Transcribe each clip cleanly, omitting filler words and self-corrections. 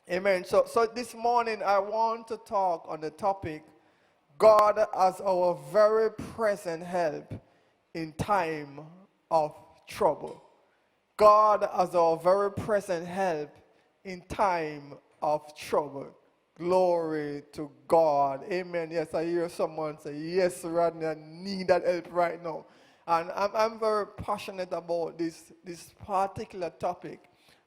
Amen. So this morning I want to talk on the topic, God as our very present help in time of trouble. God as our very present help in time of trouble. Glory to God. Amen. Yes, I hear someone say, yes, Rodney, I need that help right now. And I'm very passionate about this particular topic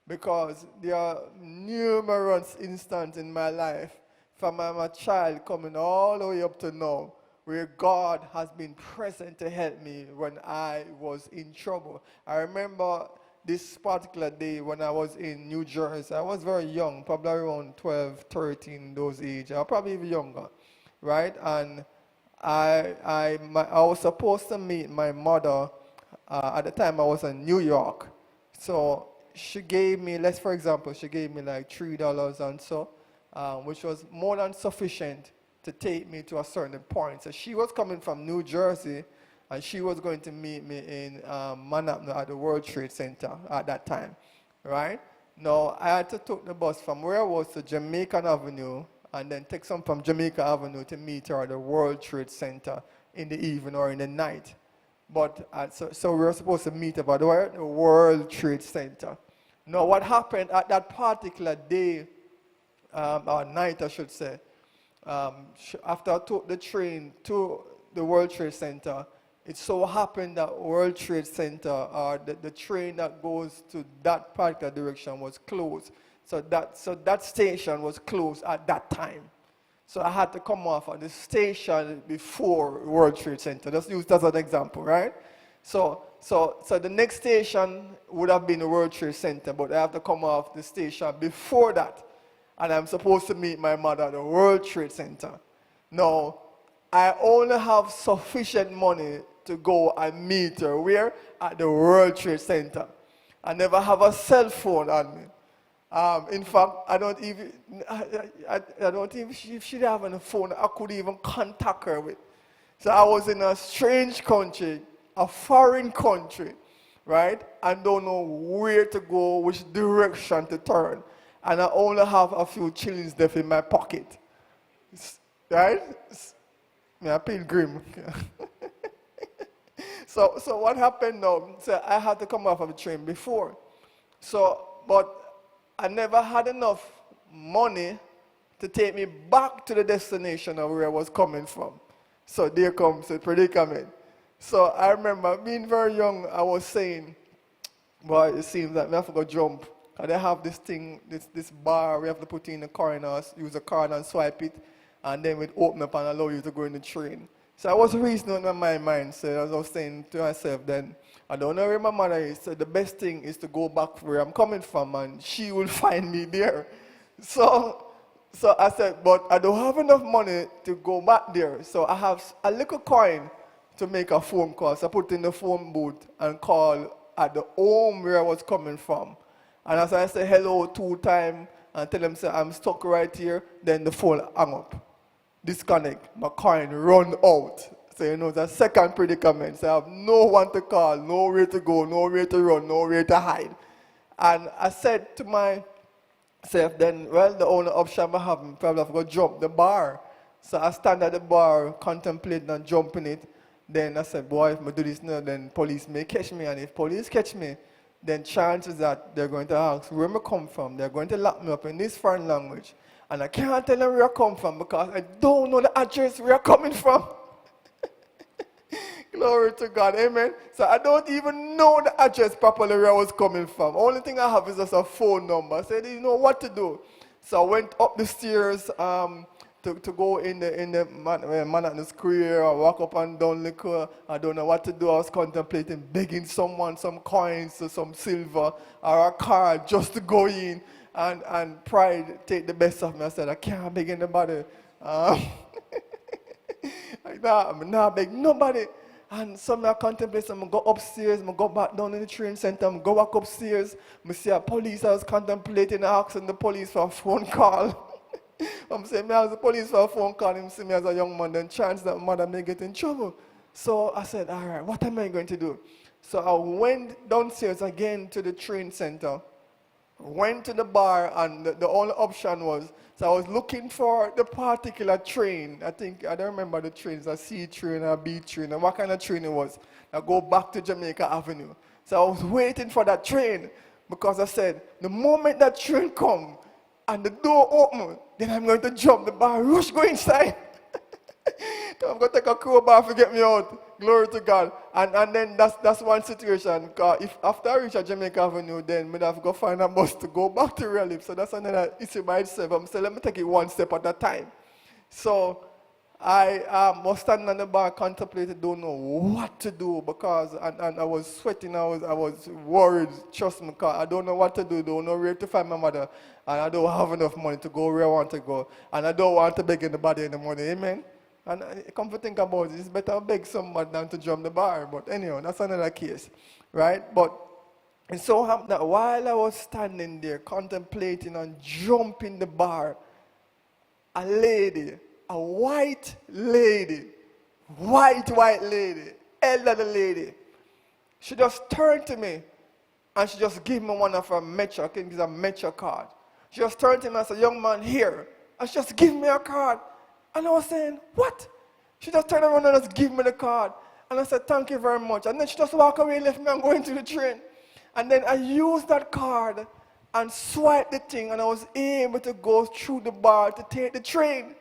because there are numerous instances in my life from I'm a child coming all the way up to now where God has been present to help me when I was in trouble. I remember this particular day when I was in New Jersey. I was very young, probably around 12, 13, those age, or probably even younger, right? And I was supposed to meet my mother. At the time I was in New York. So she gave me, let's for example, she gave me like $3 and so, which was more than sufficient to take me to a certain point. So she was coming from New Jersey and she was going to meet me in Manhattan at the World Trade Center at that time, right? Now, I had to take the bus from where I was to Jamaica Avenue and then take some from Jamaica Avenue to meet her at the World Trade Center in the evening or in the night. But so we were supposed to meet up at the World Trade Center. Now, what happened at that particular day, or night, I should say, after I took the train to the World Trade Center, it so happened that World Trade Center, or the train that goes to that particular direction, was closed. So that station was closed at that time. So I had to come off at the station before World Trade Center. Just use that as an example, right? So the next station would have been the World Trade Center, but I have to come off the station before that. And I'm supposed to meet my mother at the World Trade Center. Now, I only have sufficient money to go and meet her. Where? At the World Trade Center. I never have a cell phone on me. In fact, I don't even if she have a phone, I could even contact her with. So I was in a strange country, a foreign country, right? I don't know where to go, which direction to turn. And I only have a few shillings left in my pocket. Right? Me a pilgrim. So what happened now? So I had to come off of the train before. But I never had enough money to take me back to the destination of where I was coming from. So there comes the predicament. So I remember being very young, I was saying, boy, it seems like we have to go jump. And they have this thing, this bar we have to put in the car and use a card and swipe it, and then we'd open up and allow you to go in the train. So I was reasoning in my mind, so as I was saying to myself then, I don't know where my mother is, so the best thing is to go back where I'm coming from and she will find me there. So I said, but I don't have enough money to go back there. So I have a little coin to make a phone call. So I put in the phone booth and call at the home where I was coming from. And as I say hello 2 times and tell them say I'm stuck right here, then the phone hang up. Disconnect. My coin run out. So you know the second predicament. So I have no one to call, nowhere to go, nowhere to run, nowhere to hide. And I said to myself then, well, the only option I have, probably have to go jump the bar. So I stand at the bar, contemplating and jumping it. Then I said, boy, if I do this now, then police may catch me. And if police catch me, then chances that they're going to ask where I come from. They're going to lock me up in this foreign language. And I can't tell them where I come from because I don't know the address where I'm coming from. Glory to God, amen. So I don't even know the address properly where I was coming from. Only thing I have is just a phone number. I said, you know what to do. So I went up the stairs to go in the Manhattan Square or walk up and down the car. I don't know what to do. I was contemplating begging someone some coins or some silver or a card just to go in. And pride take the best of me. I said, I can't beg anybody. Like that, I'm not beg nobody. And so I contemplate, I go upstairs, I go back down in the train center, I go back upstairs, I see a police, I was contemplating, asking the police for a phone call. I'm saying, I ask the police for a phone call, him see me as a young man, then chance that mother may get in trouble. So I said, all right, what am I going to do? So I went downstairs again to the train center, Went to the bar, and the only option was, so I was looking for the particular train. I don't remember the trains, a C train, a B train, and what kind of train it was. I go back to Jamaica Avenue. So I was waiting for that train because I said, the moment that train come and the door open, then I'm going to jump the bar, rush, go inside. I'm going to take a crowbar to get me out. Glory to God. And then that's one situation. If after I reach a Jamaica Avenue, then I'd have to go find a bus to go back to Relief. So that's another issue by itself. I'm saying, let me take it one step at a time. So I was standing on the bar, contemplating, don't know what to do because, and I was sweating, I was worried, trust me, because I don't know what to do, don't know where to find my mother, and I don't have enough money to go where I want to go, and I don't want to beg anybody in the morning, amen? And I come to think about it, it's better to beg somebody than to jump the bar, but anyhow, that's another case, right? But it so happened that while I was standing there contemplating and jumping the bar, a lady, a white lady, elderly lady, she just turned to me and she just gave me one of her Metro, I think it's a Metro card. She just turned to me and said, young man, here. And she just gave me a card. And I was saying, what? She just turned around and just gave me the card. And I said, thank you very much. And then she just walked away and left me and going to the train. And then I used that card and swiped the thing, and I was able to go through the bar to take the train.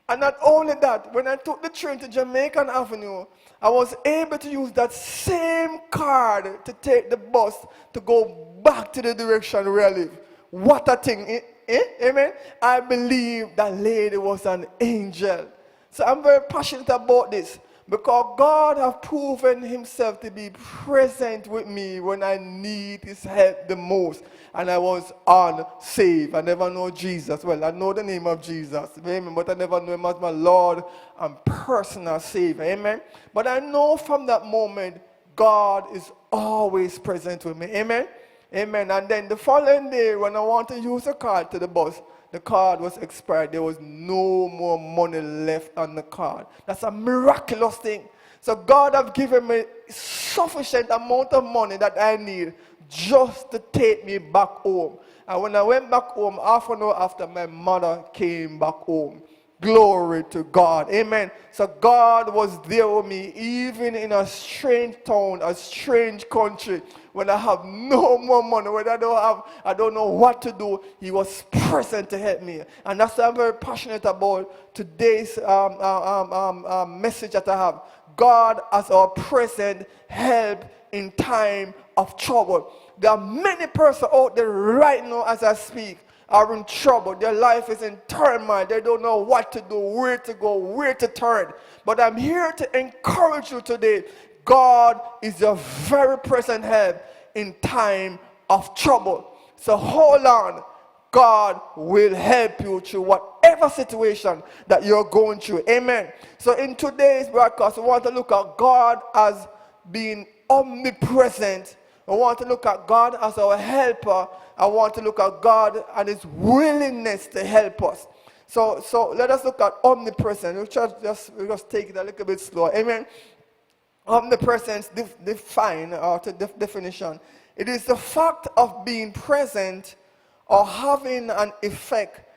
And not only that, when I took the train to Jamaican Avenue, I was able to use that same card to take the bus to go back to the direction where I live. What a thing, amen? I believe that lady was an angel. So I'm very passionate about this because God has proven himself to be present with me when I need his help the most. And I was unsaved. I never know Jesus. Well, I know the name of Jesus, amen, but I never know him as my Lord and personal Savior, amen. But I know from that moment, God is always present with me, amen. Amen. And then the following day, when I want to use a card to the bus, the card was expired. There was no more money left on the card. That's a miraculous thing. So God has given me sufficient amount of money that I need just to take me back home. And when I went back home, half an hour after, my mother came back home. Glory to God. Amen. So God was there with me even in a strange town, a strange country. When I have no more money, when I don't know what to do, he was present to help me. And that's why I'm very passionate about today's message that I have. God as our present help in time of trouble. There are many persons out there right now as I speak are in trouble. Their life is in turmoil. They don't know what to do, where to go, where to turn. But I'm here to encourage you today. God is your very present help in time of trouble. So hold on. God will help you through whatever situation that you're going through. Amen. So in today's broadcast, we want to look at God as being omnipresent. I want to look at God as our helper. I want to look at God and his willingness to help us. So let us look at omnipresent. We'll just take it a little bit slow. Amen. Omnipresence, define or to definition. It is the fact of being present or having an effect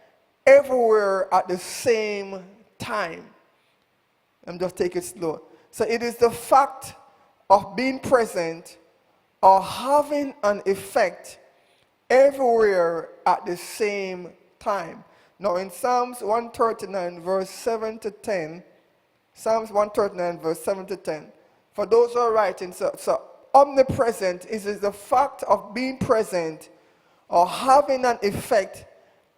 everywhere at the same time. I'm just take it slow. So it is the fact of being present or having an effect everywhere at the same time. Now in Psalms 139 verse 7 to 10, Psalms 139 verse 7 to 10, for those who are writing, so omnipresent is the fact of being present or having an effect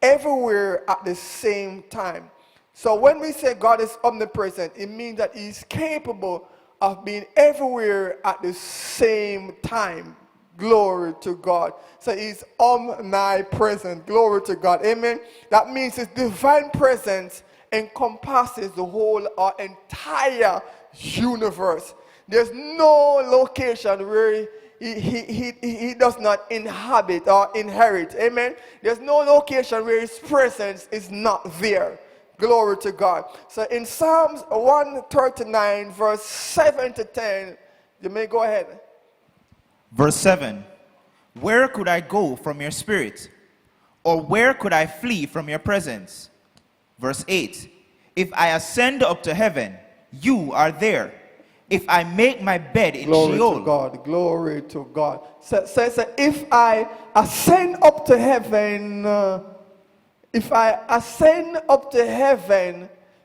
everywhere at the same time. So when we say God is omnipresent, it means that he's capable of being everywhere at the same time. Glory to God. So he's omnipresent. Glory to God. Amen. That means his divine presence encompasses the whole or entire universe. There's no location where he does not inhabit or inherit. Amen. There's no location where his presence is not there. Glory to God. So in Psalms 139 verse 7 to 10, you may go ahead. Verse 7. Where could I go from your spirit? Or where could I flee from your presence? Verse 8. If I ascend up to heaven, you are there. If I make my bed in Sheol. Glory to God. Glory to God. So, if I ascend up to heaven,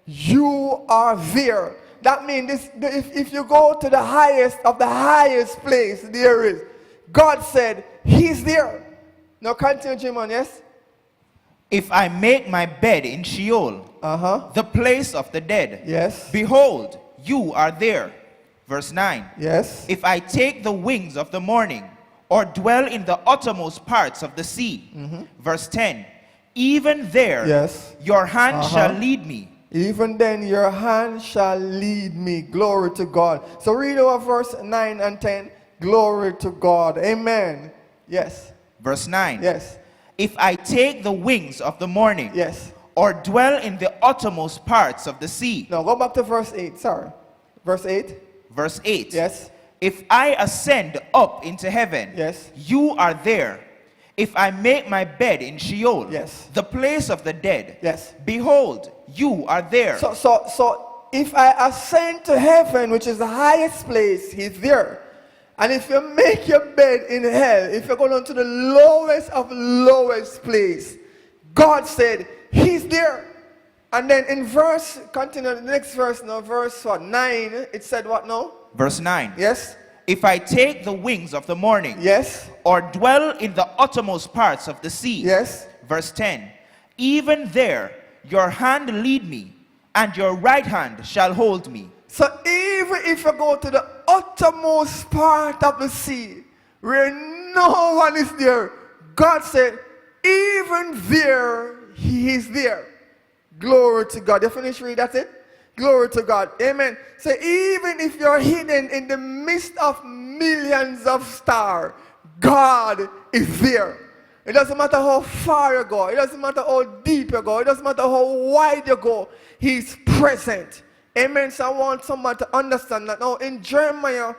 you are there. That means if you go to the highest of the highest place there is, God said he's there. Now continue, Jimon, yes? If I make my bed in Sheol, the place of the dead, yes, behold, you are there. Verse 9. Yes. If I take the wings of the morning, or dwell in the uttermost parts of the sea. Verse 10. Even there, yes, your hand shall lead me. Even then your hand shall lead me. Glory to God. So read over verse 9 and 10. Glory to God. Amen. Yes. Verse 9. Yes. If I take the wings of the morning, yes, or dwell in the uttermost parts of the sea. No, go back to verse 8. Sorry. Verse 8. Verse 8. Yes. If I ascend up into heaven, yes, you are there. If I make my bed in Sheol, yes, the place of the dead, yes, behold, you are there. So if I ascend to heaven, which is the highest place, he's there. And if you make your bed in hell, if you go down to the lowest of lowest place, God said he's there. And then in continue the next verse now, verse 9, it said what now? Verse 9. Yes. If I take the wings of the morning, yes, or dwell in the uttermost parts of the sea. Yes. Verse 10. Even there your hand lead me, and your right hand shall hold me. So even if you go to the uttermost part of the sea, where no one is there, God said, even there, he is there. Glory to God. You finish reading, that's it? Glory to God. Amen. So even if you're hidden in the midst of millions of stars, God is there. It doesn't matter how far you go. It doesn't matter how deep you go. It doesn't matter how wide you go. He's present. Amen. So I want someone to understand that. Now in Jeremiah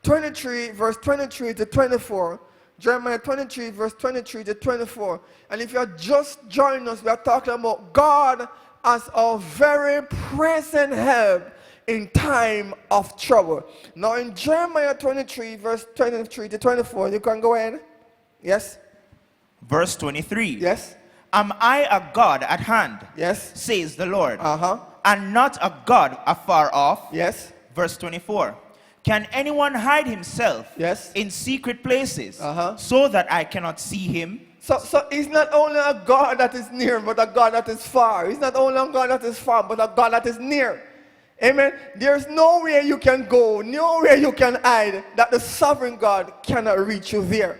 23, verse 23 to 24, Jeremiah 23, verse 23 to 24. And if you're just joining us, we are talking about God as our very present help in time of trouble. Now in Jeremiah 23, verse 23 to 24, you can go ahead. Yes. Verse 23. Yes. Am I a God at hand? Yes. Says the Lord. And not a God afar off? Yes. Verse 24. Can anyone hide himself in secret places so that I cannot see him? So he's not only a God that is near, but a God that is far. He's not only a God that is far, but a God that is near. Amen. There's nowhere you can go, nowhere you can hide that the sovereign God cannot reach you there.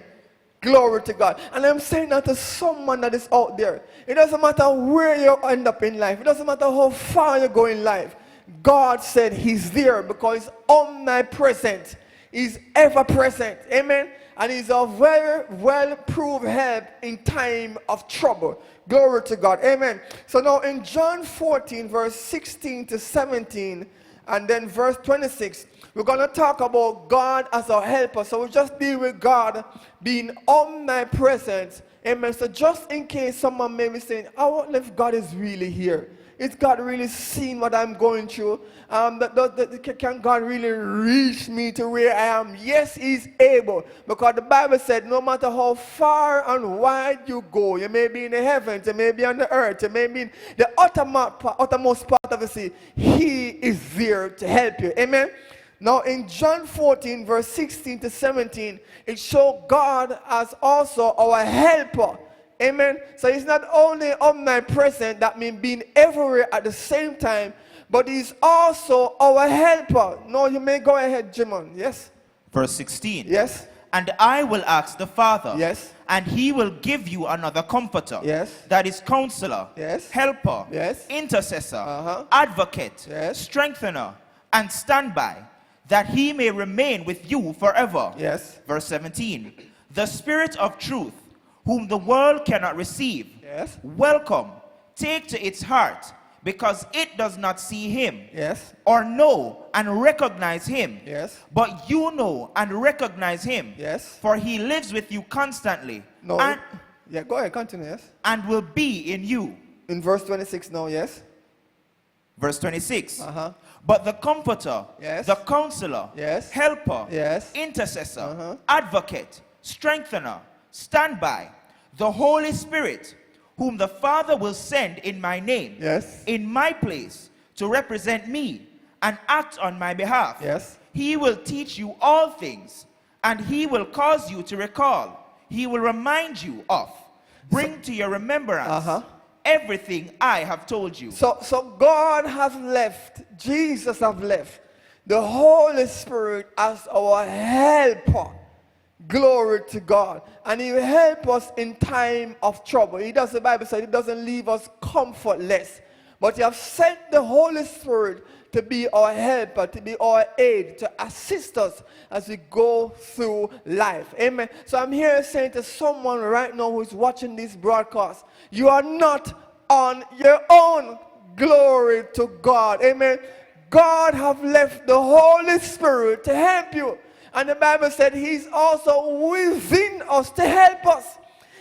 Glory to God. And I'm saying that to someone that is out there. It doesn't matter where you end up in life. It doesn't matter how far you go in life. God said he's there because he's omnipresent. He's ever present. Amen. And he's a very well-proved help in time of trouble. Glory to God. Amen. So now in John 14, verse 16 to 17, and then verse 26, we're going to talk about God as our helper. So we just deal with God being omnipresent. Amen. So just in case someone may be saying, I wonder if God is really here. Is God really seeing what I'm going through? Can God really reach me to where I am? Yes, he's able. Because the Bible said no matter how far and wide you go, you may be in the heavens, you may be on the earth, you may be in the uttermost part of the sea, he is there to help you. Amen? Now in John 14, verse 16 to 17, it shows God as also our helper. Amen. So he's not only omnipresent, that means being everywhere at the same time, but he's also our helper. No, you may go ahead, Jimon. Yes. Verse 16. Yes. And I will ask the Father. Yes. And he will give you another comforter. Yes. That is counselor. Yes. Helper. Yes. Intercessor. Advocate. Yes. Strengthener. And standby. That he may remain with you forever. Yes. Verse 17. The Spirit of truth, whom the world cannot receive. Yes. Welcome, take to its heart, because it does not see him, Yes. or know and recognize him. Yes. But you know and recognize him, Yes. for he lives with you constantly, No. and, Yeah, go ahead, continue, yes. and will be in you. In verse 26 now, yes. Verse 26. Uh-huh. But the Comforter, Yes. the Counselor, Yes. Helper, Yes. Intercessor, Uh-huh. Advocate, Strengthener, Standby, the Holy Spirit, whom the Father will send in my name, Yes. in my place, to represent me and act on my behalf. Yes. He will teach you all things, and he will cause you to recall. He will remind you of, bring to your remembrance Uh-huh. everything I have told you. So God has left, Jesus has left the Holy Spirit as our helper. Glory to God. And he will help us in time of trouble. He does, the Bible says, he doesn't leave us comfortless. But he has sent the Holy Spirit to be our helper, to be our aid, to assist us as we go through life. Amen. So I'm here saying to someone right now who is watching this broadcast, you are not on your own. Glory to God. Amen. God have left the Holy Spirit to help you. And the Bible said he's also within us to help us.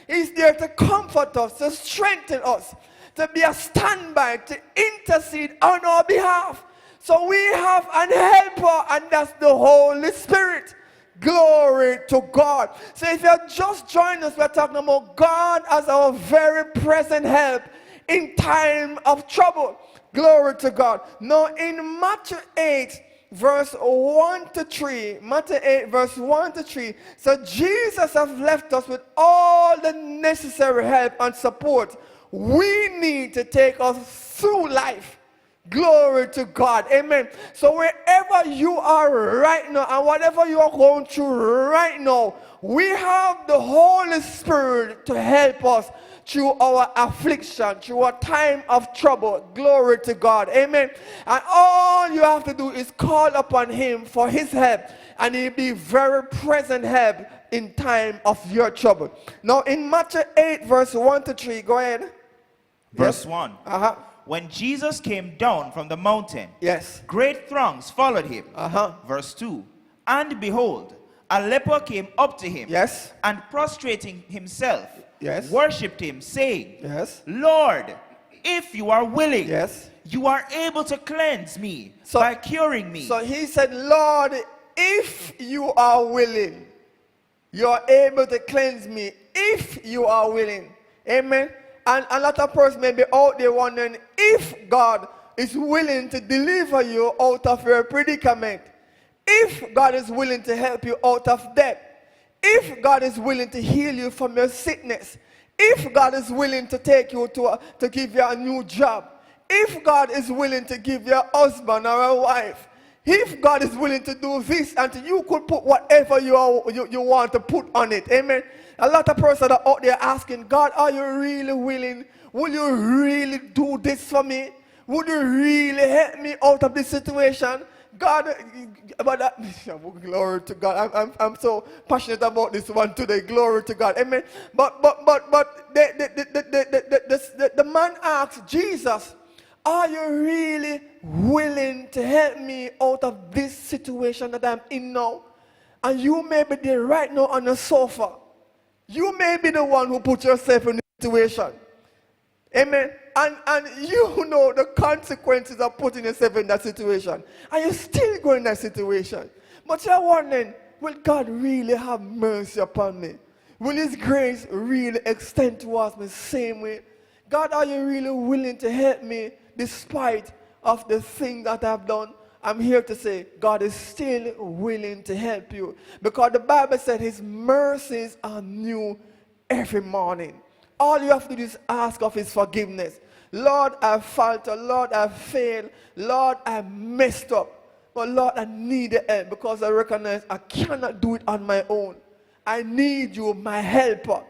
He's there to comfort us, to strengthen us, to be a standby, to intercede on our behalf. So we have an helper, and that's the Holy Spirit. Glory to God. So if you're just joining us, we're talking about God as our very present help in time of trouble. Glory to God. Now in Matthew 8, verse 1 to 3, Matthew 8, verse 1 to 3, so Jesus has left us with all the necessary help and support we need to take us through life. Glory to God. Amen. So wherever you are right now and whatever you are going through right now, we have the Holy Spirit to help us through our affliction, through a time of trouble. Glory to God. Amen. And all you have to do is call upon him for his help, and he'll be very present help in time of your trouble. Now in Matthew 8, verse 1 to 3, go ahead. Verse Yes. 1. Uh-huh. When Jesus came down from the mountain, Yes. great throngs followed him. Uh-huh. Verse 2. And behold, a leper came up to him, Yes. and prostrating himself, Yes. worshipped him, saying, Yes. Lord, if you are willing, Yes. you are able to cleanse me So- by curing me. So he said, Lord, if you are willing, you are able to cleanse me, if you are willing. Amen. And a lot of persons may be out there wondering if God is willing to deliver you out of your predicament, if God is willing to help you out of debt, if God is willing to heal you from your sickness, if God is willing to take you to give you a new job, if God is willing to give you a husband or a wife, if God is willing to do this, and you could put whatever you want to put on it. Amen. A lot of persons are out there asking, God, are you really willing? Will you really do this for me? Would you really help me out of this situation? God, about that, glory to God. I'm so passionate about this one today. Glory to God. Amen. But the man asked Jesus, are you really willing to help me out of this situation that I'm in now? And you may be there right now on the sofa. You may be the one who put yourself in this situation. Amen. And you know the consequences of putting yourself in that situation. And you're still going in that situation. But you're wondering, will God really have mercy upon me? Will his grace really extend towards me the same way? God, are you really willing to help me despite of the thing that I've done? I'm here to say God is still willing to help you, because the Bible said his mercies are new every morning. All you have to do is ask of his forgiveness. Lord, I faltered. Lord, I failed. Lord, I messed up. But Lord, I need the help, because I recognize I cannot do it on my own. I need you, my helper.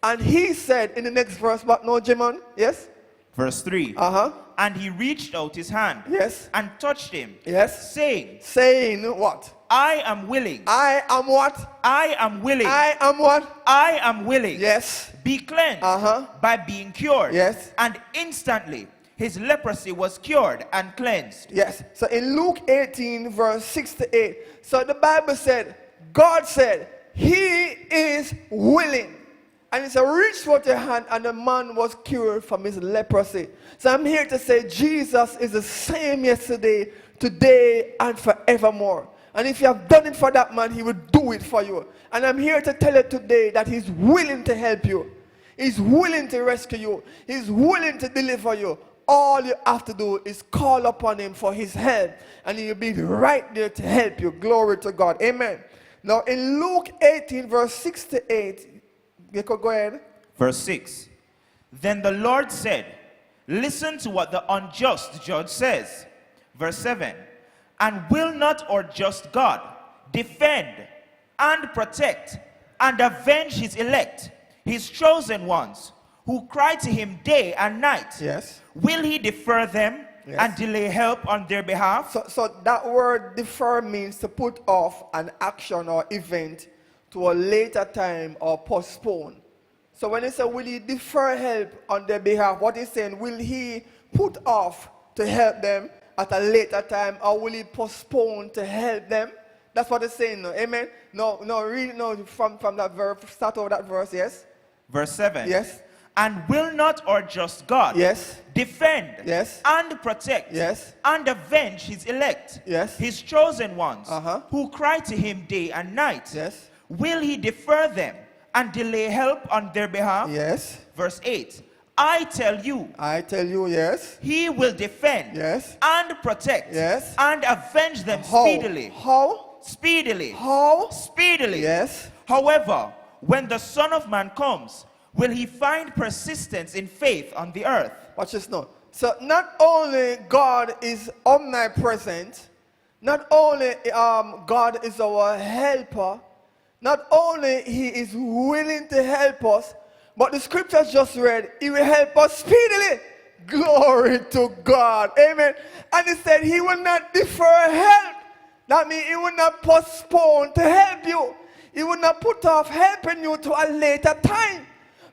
And he said in the next verse, but no, Jimon, yes? Verse 3. Uh-huh. And he reached out his hand, Yes. and touched him, Yes. saying, What? I am willing. I am what? I am willing. I am what? I am willing. Yes. Be cleansed Uh-huh. by being cured. Yes. And instantly his leprosy was cured and cleansed. Yes. So in Luke 18, verse 6 to 8, so the Bible said, God said, he is willing. And he said, reach forth your hand, and the man was cured from his leprosy. So I'm here to say Jesus is the same yesterday, today, and forevermore. And if you have done it for that man, he will do it for you. And I'm here to tell you today that he's willing to help you. He's willing to rescue you. He's willing to deliver you. All you have to do is call upon him for his help, and he'll be right there to help you. Glory to God. Amen. Now in Luke 18, verse 6 to 8, you could go ahead. Verse 6. Then the Lord said, listen to what the unjust judge says. Verse 7. And will not our just God defend and protect and avenge his elect, his chosen ones, who cry to him day and night? Yes. Will he defer them and delay help on their behalf? So that word defer means to put off an action or event to a later time or postpone. So when he said, will he defer help on their behalf, what he's saying, will he put off to help them at a later time, or will he postpone to help them? That's what it's saying. No? Amen. No, read from that verse. Start over that verse. Yes. Verse 7. Yes. And will not our just God defend and protect and avenge his elect, his chosen ones, who cry to him day and night? Yes. Will he defer them and delay help on their behalf? Yes. Verse 8. I tell you, yes. He will defend and protect and avenge them speedily. How? Speedily. How? Speedily. Yes. However, when the Son of Man comes, will he find persistence in faith on the earth? Watch this now. So not only God is omnipresent, not only God is our helper, not only he is willing to help us, but the scriptures just read, he will help us speedily. Glory to God. Amen. And he said he will not defer help. That means he will not postpone to help you. He will not put off helping you to a later time.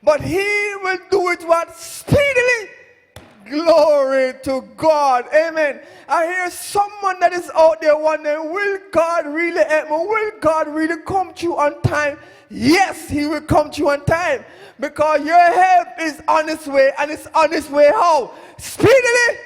But he will do it what? Speedily. Glory to God. Amen. I hear someone that is out there wondering, will God really help me? Will God really come to you on time? Yes, he will come to you on time. Because your help is on its way, and it's on its way how? Speedily.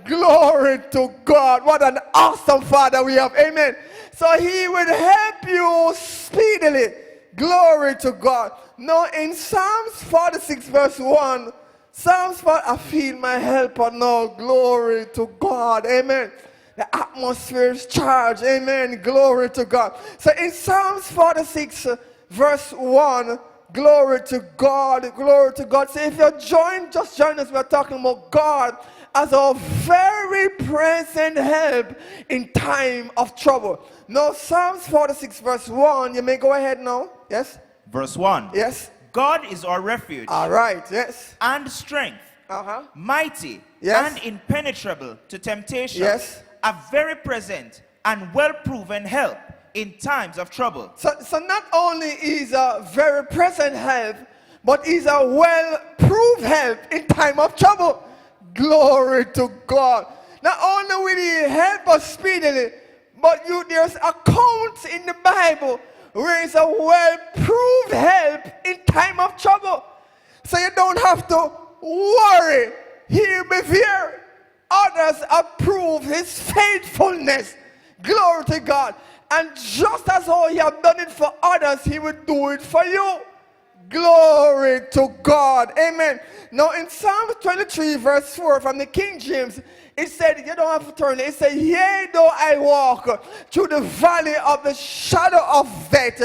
Glory to God. What an awesome Father we have. Amen. So he will help you speedily. Glory to God. Now in Psalms 46 verse 1, Psalms 4, I feel my helper now. Glory to God. Amen. The atmosphere is charged. Amen. Glory to God. So in Psalms 46 verse 1, glory to God. Glory to God. So if you're just join us. We're talking about God as a very present help in time of trouble. Now Psalms 46 verse 1, you may go ahead now. Yes. Verse 1. Yes. God is our refuge. All right. Yes. And strength. Mighty. Yes. And impenetrable to temptation. Yes. A very present and well-proven help in times of trouble. So not only is a very present help, but is a well-proved help in time of trouble. Glory to God. Not only will he help us speedily, but there's accounts in the Bible where it's a well-proved help in time of trouble. So you don't have to worry. He'll be there. Others approve his faithfulness. Glory to God. And just as how he has done it for others, he will do it for you. Glory to God. Amen. Now in Psalm 23 verse 4 from the King James, it said, you don't have to turn it. It said, yea, though I walk through the valley of the shadow of death,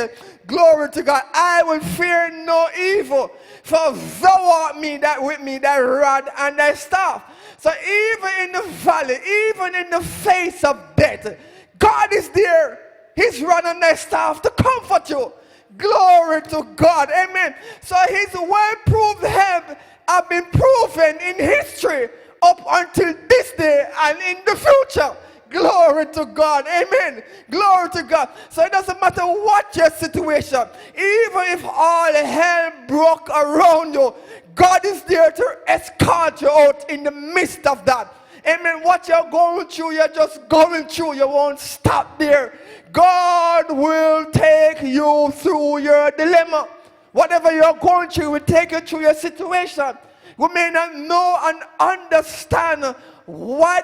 glory to God, I will fear no evil, for thou art with me, thy rod and thy staff. So even in the valley, even in the face of death, God is there. His rod and thy staff to comfort you. Glory to God. Amen. So his well-proved help have been proven in history up until this day and in the future. Glory to God. Amen. Glory to God. So it doesn't matter what your situation, even if all hell broke around you, God is there to escort you out in the midst of that. Amen. What you're going through, you're just going through. You won't stop there. God will take you through your dilemma. Whatever you're going through, will take you through your situation. We may not know and understand why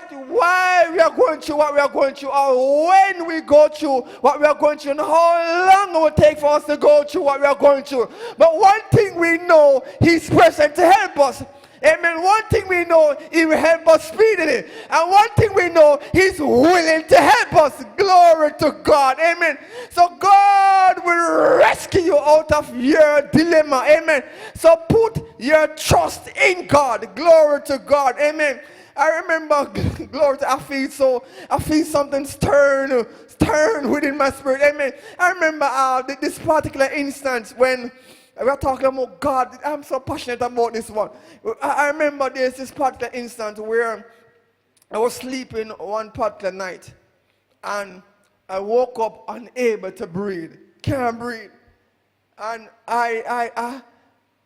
we are going through what we are going through, or when we go through what we are going through, and how long it will take for us to go through what we are going through. But one thing we know, He's present to help us. Amen. One thing we know, He will help us speedily. And one thing we know, He's willing to help us. Glory to God. Amen. So God will rescue you out of your dilemma. Amen. So put your trust in God. Glory to God. Amen. I remember, glory to, I feel something stirring within my spirit. Amen. I remember this particular instance when we're talking about God. I'm so passionate about this one. I remember there's this particular instance where I was sleeping one particular night and I woke up unable to breathe. Can't breathe. And I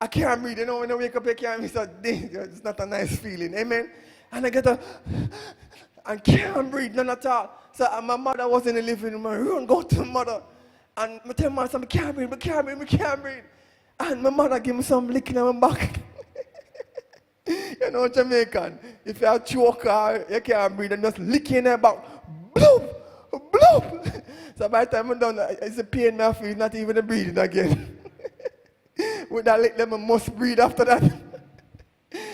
can't breathe. You know, when I wake up, I can't breathe. It's not a nice feeling. Amen. And I get and can't breathe, none at all. So my mother was in the living room. I run, go to my mother. And I tell my son, I can't breathe. And my mother give me some licking on my back. You know, Jamaican, if you are choke or you can't breathe, and just licking her back. Bloop, bloop. So by the time I'm done, it's a pain I feel, not even a breathing again. With that lick, then I must breathe after that.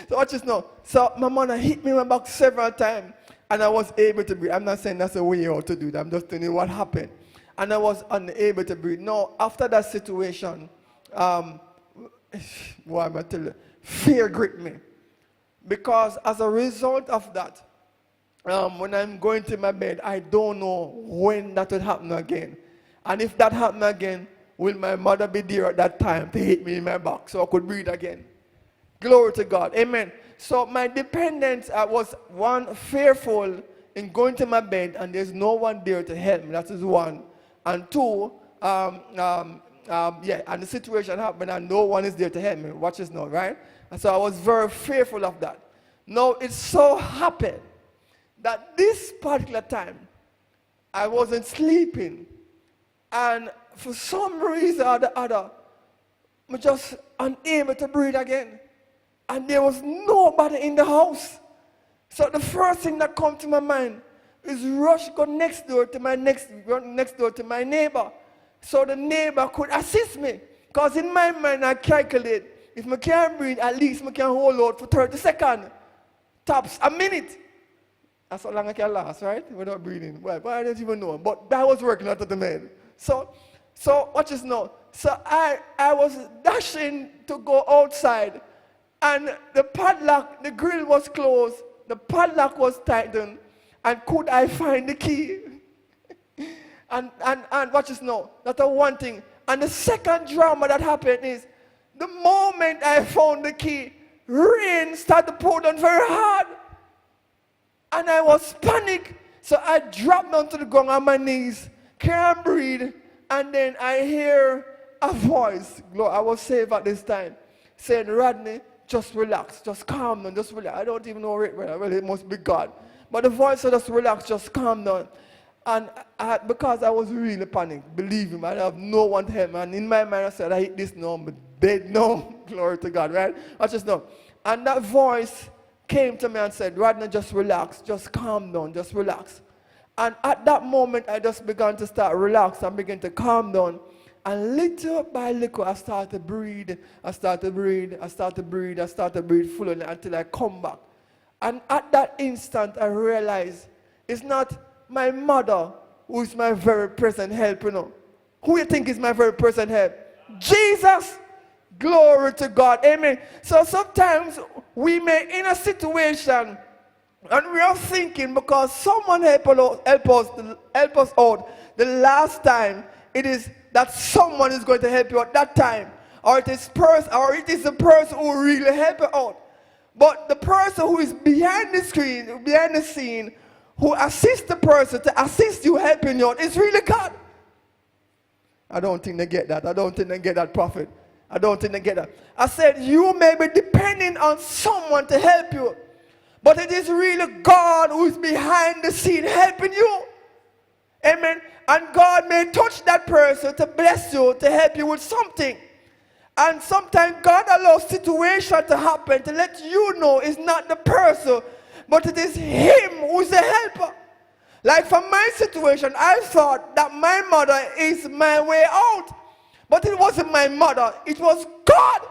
So watch this now. So my mother hit me in my back several times and I was able to breathe. I'm not saying that's a way out to do that. I'm just telling you what happened. And I was unable to breathe. Now, after that situation, what am I telling you? Fear gripped me. Because as a result of that, when I'm going to my bed, I don't know when that will happen again. And if that happens again, will my mother be there at that time to hit me in my back so I could breathe again? Glory to God. Amen. So my dependence, I was one, fearful in going to my bed and there's no one there to help me. That is one. And two, and the situation happened and no one is there to help me. Watch this now, right? And so I was very fearful of that. Now it so happened that this particular time I wasn't sleeping, and for some reason or the other, I'm just unable to breathe again. And there was nobody in the house. So the first thing that comes to my mind is rush, go next door to my neighbor. So the neighbor could assist me. Because in my mind I calculate, if I can't breathe, at least I can hold out for 30 seconds. Tops a minute. That's how long I can last, right? Without breathing. Well, I don't even know. But that was working out of the man. So watch this now. So I was dashing to go outside. And the padlock, the grill was closed, the padlock was tightened, and could I find the key? and watch this now, that's the one thing. And the second drama that happened is, the moment I found the key, rain started to pour down very hard. And I was panicked, so I dropped down to the ground on my knees, can't breathe, and then I hear a voice, I was saved at this time, saying, Rodney, just relax, just calm down, just relax. I don't even know it well. Well, it must be God. But the voice said, just relax, just calm down. And because I was really panicked, believe me, I have no one to help me. And in my mind, I said, I hit this now, I'm dead now. Glory to God, right? I just know. And that voice came to me and said, Rodney, just relax, just calm down, just relax. And at that moment, I just began to start relax and begin to calm down. And little by little, I started to breathe fully until I come back. And at that instant, I realized it's not my mother who is my very present help, you know. Who you think is my very present help? Jesus! Glory to God. Amen. So sometimes we may in a situation and we are thinking because someone help us out the last time, it is that someone is going to help you at that time, or it is the person who really help you out. But the person who is behind the scene, who assists the person to assist you, helping you out, is really God. I don't think they get that. I don't think they get that, prophet. I don't think they get that. I said, you may be depending on someone to help you, but it is really God who is behind the scene helping you. Amen. And God may touch that person to bless you, to help you with something. And sometimes God allows situations to happen to let you know it's not the person, but it is Him who is the helper. Like for my situation, I thought that my mother is my way out. But it wasn't my mother, it was God.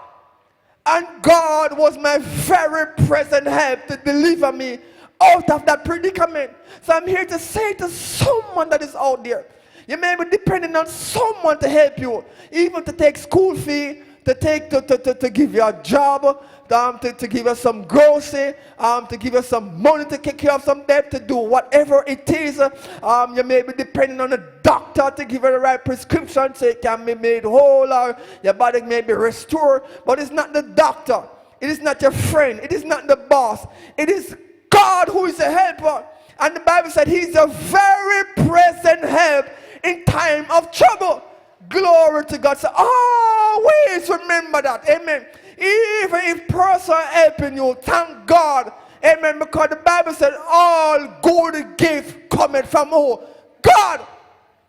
And God was my very present help to deliver me out of that predicament. So I'm here to say to someone that is out there, you may be depending on someone to help you, even to take school fee, to give you a job, to give you some grocery, to give you some money to take care of some debt, to do whatever it is. You may be depending on a doctor to give you the right prescription so it can be made whole or your body may be restored. But it's not the doctor. It is not your friend. It is not the boss. It is God who is a helper. And the Bible said He's a very present help in time of trouble. Glory to God. So always remember that. Amen. Even if person helping you, thank God. Amen. Because the Bible said all good gifts cometh from who? God.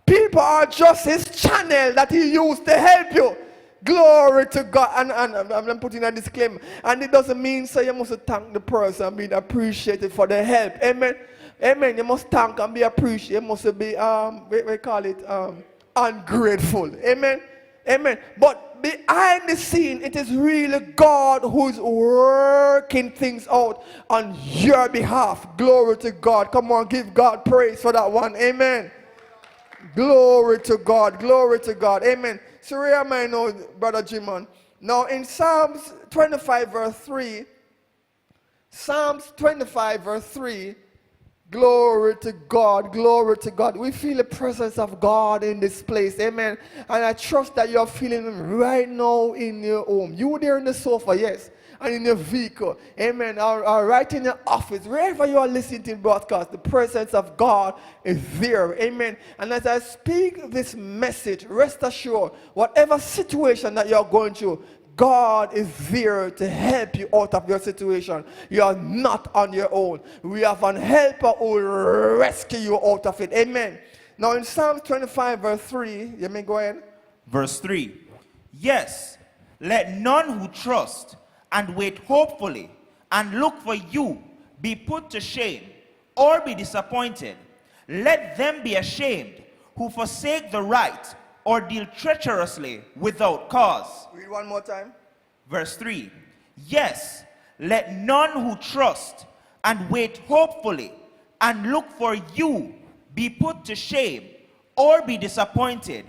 People are just His channel that He used to help you. Glory to God. And I'm putting a disclaimer. And it doesn't mean so you must thank the person and be appreciated for the help. Amen. Amen. You must thank and be appreciated. You must be we call it ungrateful. Amen. Amen. But behind the scene, it is really God who's working things out on your behalf. Glory to God. Come on, give God praise for that one. Amen. Glory to God. Glory to God. Amen. So where am I now, Brother Jimon? Now in Psalms 25 verse 3, Psalms 25 verse 3, glory to God, glory to God. We feel the presence of God in this place, amen. And I trust that you're feeling Him right now in your home. You there in the sofa, yes, and in your vehicle, amen, or right in your office, wherever you are listening to the broadcast, the presence of God is there, amen. And as I speak this message, rest assured, whatever situation that you're going through, God is there to help you out of your situation. You are not on your own. We have an helper who will rescue you out of it. Amen. Now in Psalms 25 verse 3, you may go ahead. Verse 3. Yes, let none who trust and wait hopefully and look for you be put to shame or be disappointed. Let them be ashamed who forsake the right or deal treacherously without cause. Read one more time. Verse 3. Yes, let none who trust and wait hopefully and look for you be put to shame or be disappointed.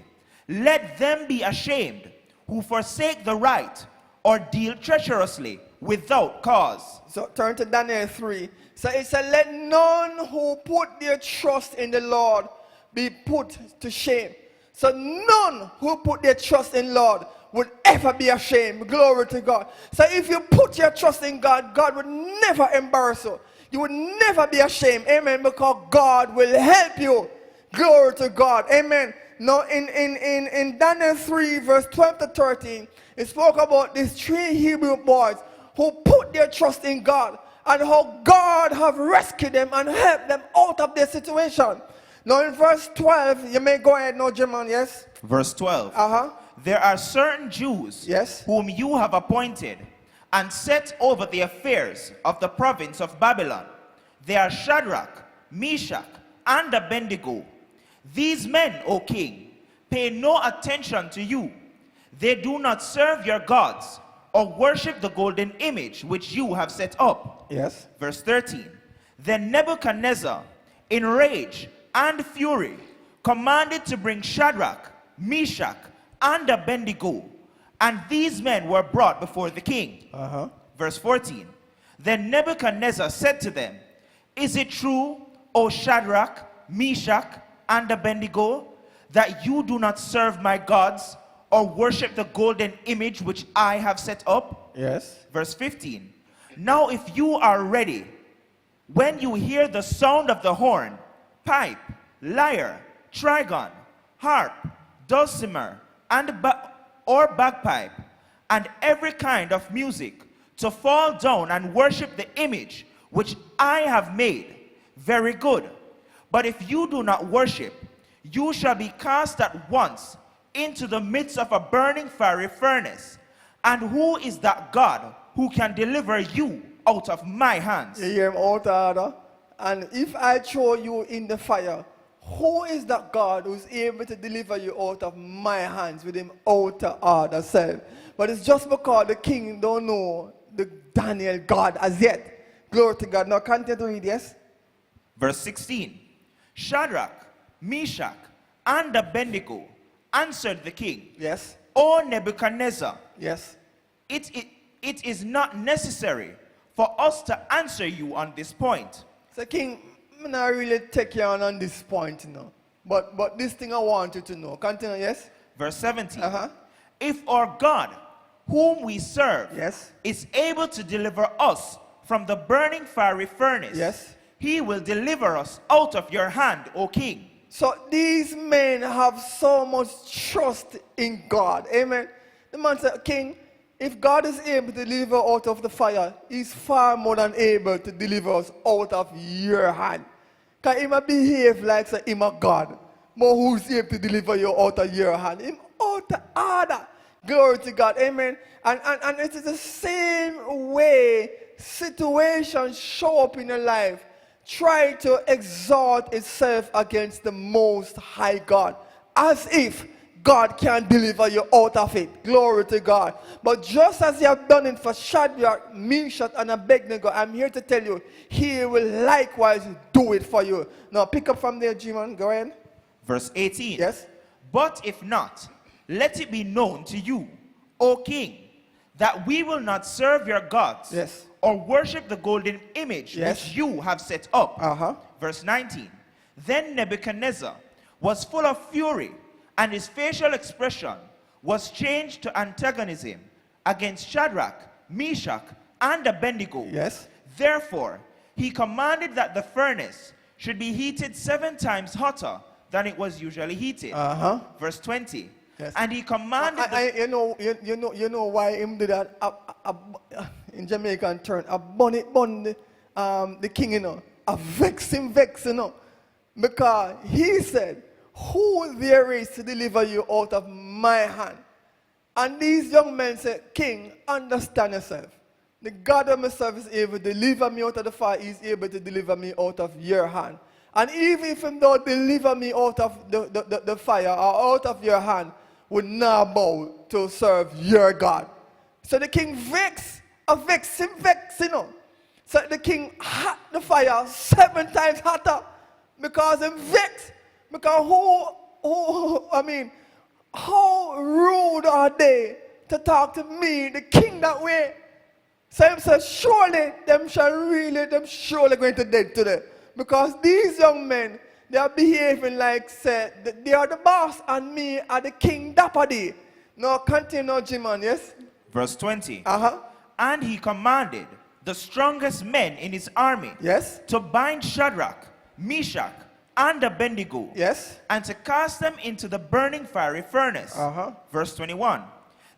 Let them be ashamed who forsake the right or deal treacherously without cause. So turn to Daniel 3. So it said, let none who put their trust in the Lord be put to shame. So none who put their trust in Lord would ever be ashamed. Glory to God. So if you put your trust in God, God would never embarrass you. You would never be ashamed. Amen. Because God will help you. Glory to God. Amen. Now in Daniel 3 verse 12 to 13, it spoke about these 3 Hebrew boys who put their trust in God and how God have rescued them and helped them out of their situation. Now in verse 12, you may go ahead now, Jerman, yes? Verse 12. There are certain Jews, yes, whom you have appointed and set over the affairs of the province of Babylon. They are Shadrach, Meshach, and Abednego. These men, O king, pay no attention to you. They do not serve your gods or worship the golden image which you have set up. Yes. Verse 13. Then Nebuchadnezzar, in rage and fury, commanded to bring Shadrach, Meshach, and Abednego, and these men were brought before the king. Verse 14. Then Nebuchadnezzar said to them, is it true, O Shadrach, Meshach, and Abednego, that you do not serve my gods or worship the golden image which I have set up? Yes. Verse 15. Now if you are ready, when you hear the sound of the horn, pipe, lyre, trigon, harp, dulcimer, or bagpipe, and every kind of music, to fall down and worship the image which I have made. Very good. But if you do not worship, you shall be cast at once into the midst of a burning fiery furnace. And who is that God who can deliver you out of my hands? You hear him out of order? And if I throw you in the fire, who is that God who's able to deliver you out of my hands with him outer order self? But it's just because the king don't know the Daniel God as yet. Glory to God. Now continue to read, yes? Verse 16. Shadrach, Meshach, and Abednego answered the king. Yes. O Nebuchadnezzar, Yes. it is not necessary for us to answer you on this point. So king, I'm not really take you on this point, you know. But this thing I want you to know. Continue, yes? Verse 17. Uh-huh. If our God, whom we serve, Yes. is able to deliver us from the burning fiery furnace, Yes. he will deliver us out of your hand, O king. So these men have so much trust in God. Amen. The man said, King, if God is able to deliver out of the fire, he's far more than able to deliver us out of your hand. Because he might behave like say, him a God. But who's able to deliver you out of your hand? Him out of order. Glory to God. Amen. And it is the same way situations show up in your life. Try to exalt itself against the Most High God, as if God can deliver you out of it. Glory to God. But just as you have done it for Shadrach, Meshach, and Abednego, I'm here to tell you, he will likewise do it for you. Now pick up from there, G-man. Go ahead. Verse 18. Yes. But if not, let it be known to you, O king, that we will not serve your gods. Yes. Or worship the golden image Yes. which you have set up. Uh-huh. Verse 19. Then Nebuchadnezzar was full of fury, and his facial expression was changed to antagonism against Shadrach, Meshach, and Abednego. Yes. Therefore, he commanded that the furnace should be heated 7 times hotter than it was usually heated. Uh-huh. Verse 20. Yes. And he commanded you know why him do that in Jamaican turn. A the king, you know. A vex him, you know. Because he said, who there is to deliver you out of my hand? And these young men said, King, understand yourself. The God of myself is able to deliver me out of the fire. He is able to deliver me out of your hand. And even if him don't deliver me out of the fire or out of your hand, would not bow to serve your God. So the king vex him, you know. So the king hot the fire 7 times hotter because him vex. Because how rude are they to talk to me, the king, that way? So him said, surely them surely going to dead today. Because these young men, they are behaving like say they are the boss and me are the king Dapadi. Now continue, Jiman, yes? Verse 20. Uh-huh. And he commanded the strongest men in his army, Yes. to bind Shadrach, Meshach, and Abednego, Yes. and to cast them into the burning fiery furnace. Uh-huh. Verse 21.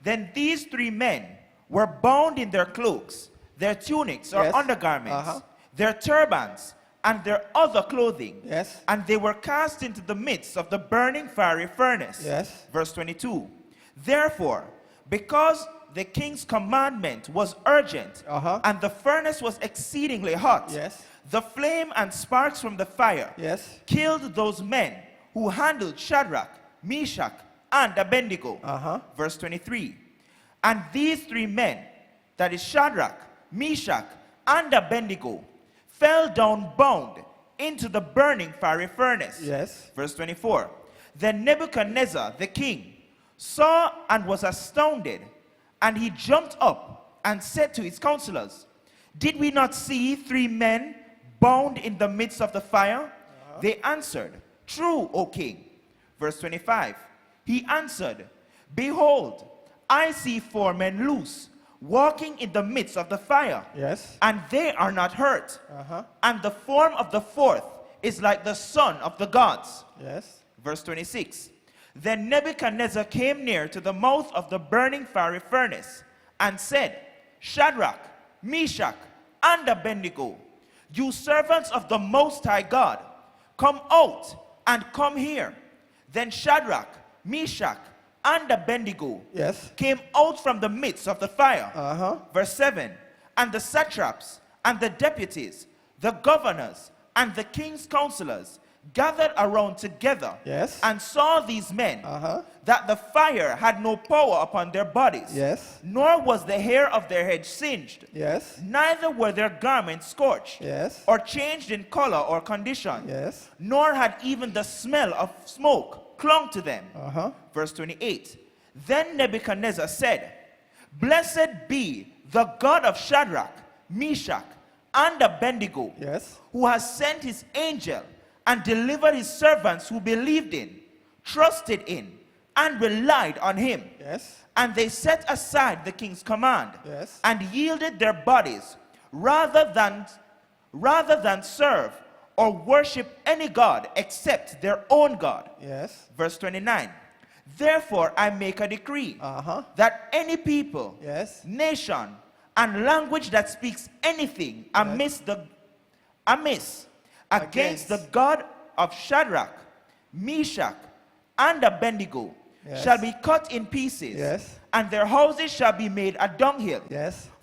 Then these 3 men were bound in their cloaks, their tunics or Yes. undergarments, Uh-huh. their turbans, and their other clothing. Yes. And they were cast into the midst of the burning fiery furnace. Yes. Verse 22. Therefore, because the king's commandment was urgent, Uh-huh. and the furnace was exceedingly hot, Yes. the flame and sparks from the fire Yes. killed those men who handled Shadrach, Meshach, and Abednego. Uh-huh. Verse 23. And these 3 men, that is Shadrach, Meshach, and Abednego, fell down bound into the burning fiery furnace. Yes. Verse 24. Then Nebuchadnezzar the king saw and was astounded, and he jumped up and said to his counselors, Did we not see 3 men bound in the midst of the fire? They answered, True, O king. Verse 25. He answered, Behold, I see 4 men loose, walking in the midst of the fire. Yes. And they are not hurt. Uh-huh. And the form of the 4th is like the son of the gods. Yes. Verse 26. Then Nebuchadnezzar came near to the mouth of the burning fiery furnace and said, Shadrach, Meshach, and Abednego, you servants of the Most High God, come out and come here. Then Shadrach, Meshach, and Abednego came out from the midst of the fire. Verse 7, and the satraps and the deputies, the governors and the king's counselors gathered around together and saw these men, that the fire had no power upon their bodies, nor was the hair of their heads singed, neither were their garments scorched, or changed in color or condition, nor had even the smell of smoke clung to them. Verse 28, then Nebuchadnezzar said, Blessed be the God of Shadrach, Meshach, and Abednego, who has sent his angel and delivered his servants who believed in, trusted in, and relied on him. And they set aside the king's command and yielded their bodies rather than serve or worship any god except their own God. Verse 29. Therefore I make a decree that any people, nation, and language that speaks anything amiss against the God of Shadrach, Meshach, and Abednego shall be cut in pieces, and their houses shall be made a dunghill.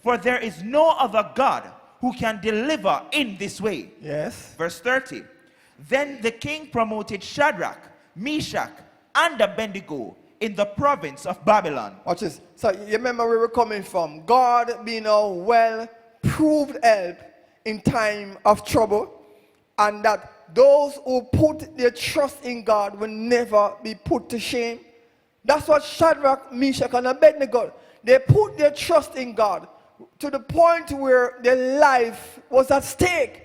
For there is no other God who can deliver in this way. Verse 30. Then the king promoted Shadrach, Meshach, and Abednego in the province of Babylon. Watch this. So you remember where we're coming from. God being a well-proved help in time of trouble, and that those who put their trust in God will never be put to shame. That's what Shadrach, Meshach, and Abednego, they put their trust in God to the point where their life was at stake.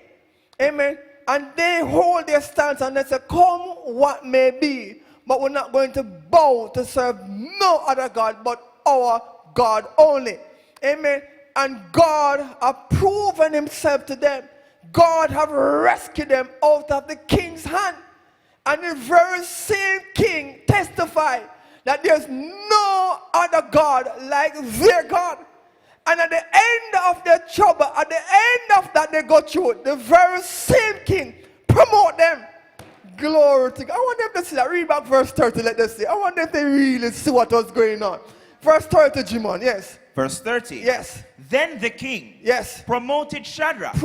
Amen. And they hold their stance and they say, come what may be, but we're not going to bow to serve no other God but our God only. Amen. And God has proven himself to them. God have rescued them out of the king's hand. And the very same king testified that there's no other God like their God. And at the end of their trouble, at the end of that they go through, the very same king promote them. Glory to God. I want them to see that. Read back verse 30, let us see. I want them to really see what was going on. Verse 30, Jimon, yes. Verse 30. Yes. Then the king promoted Shadrach,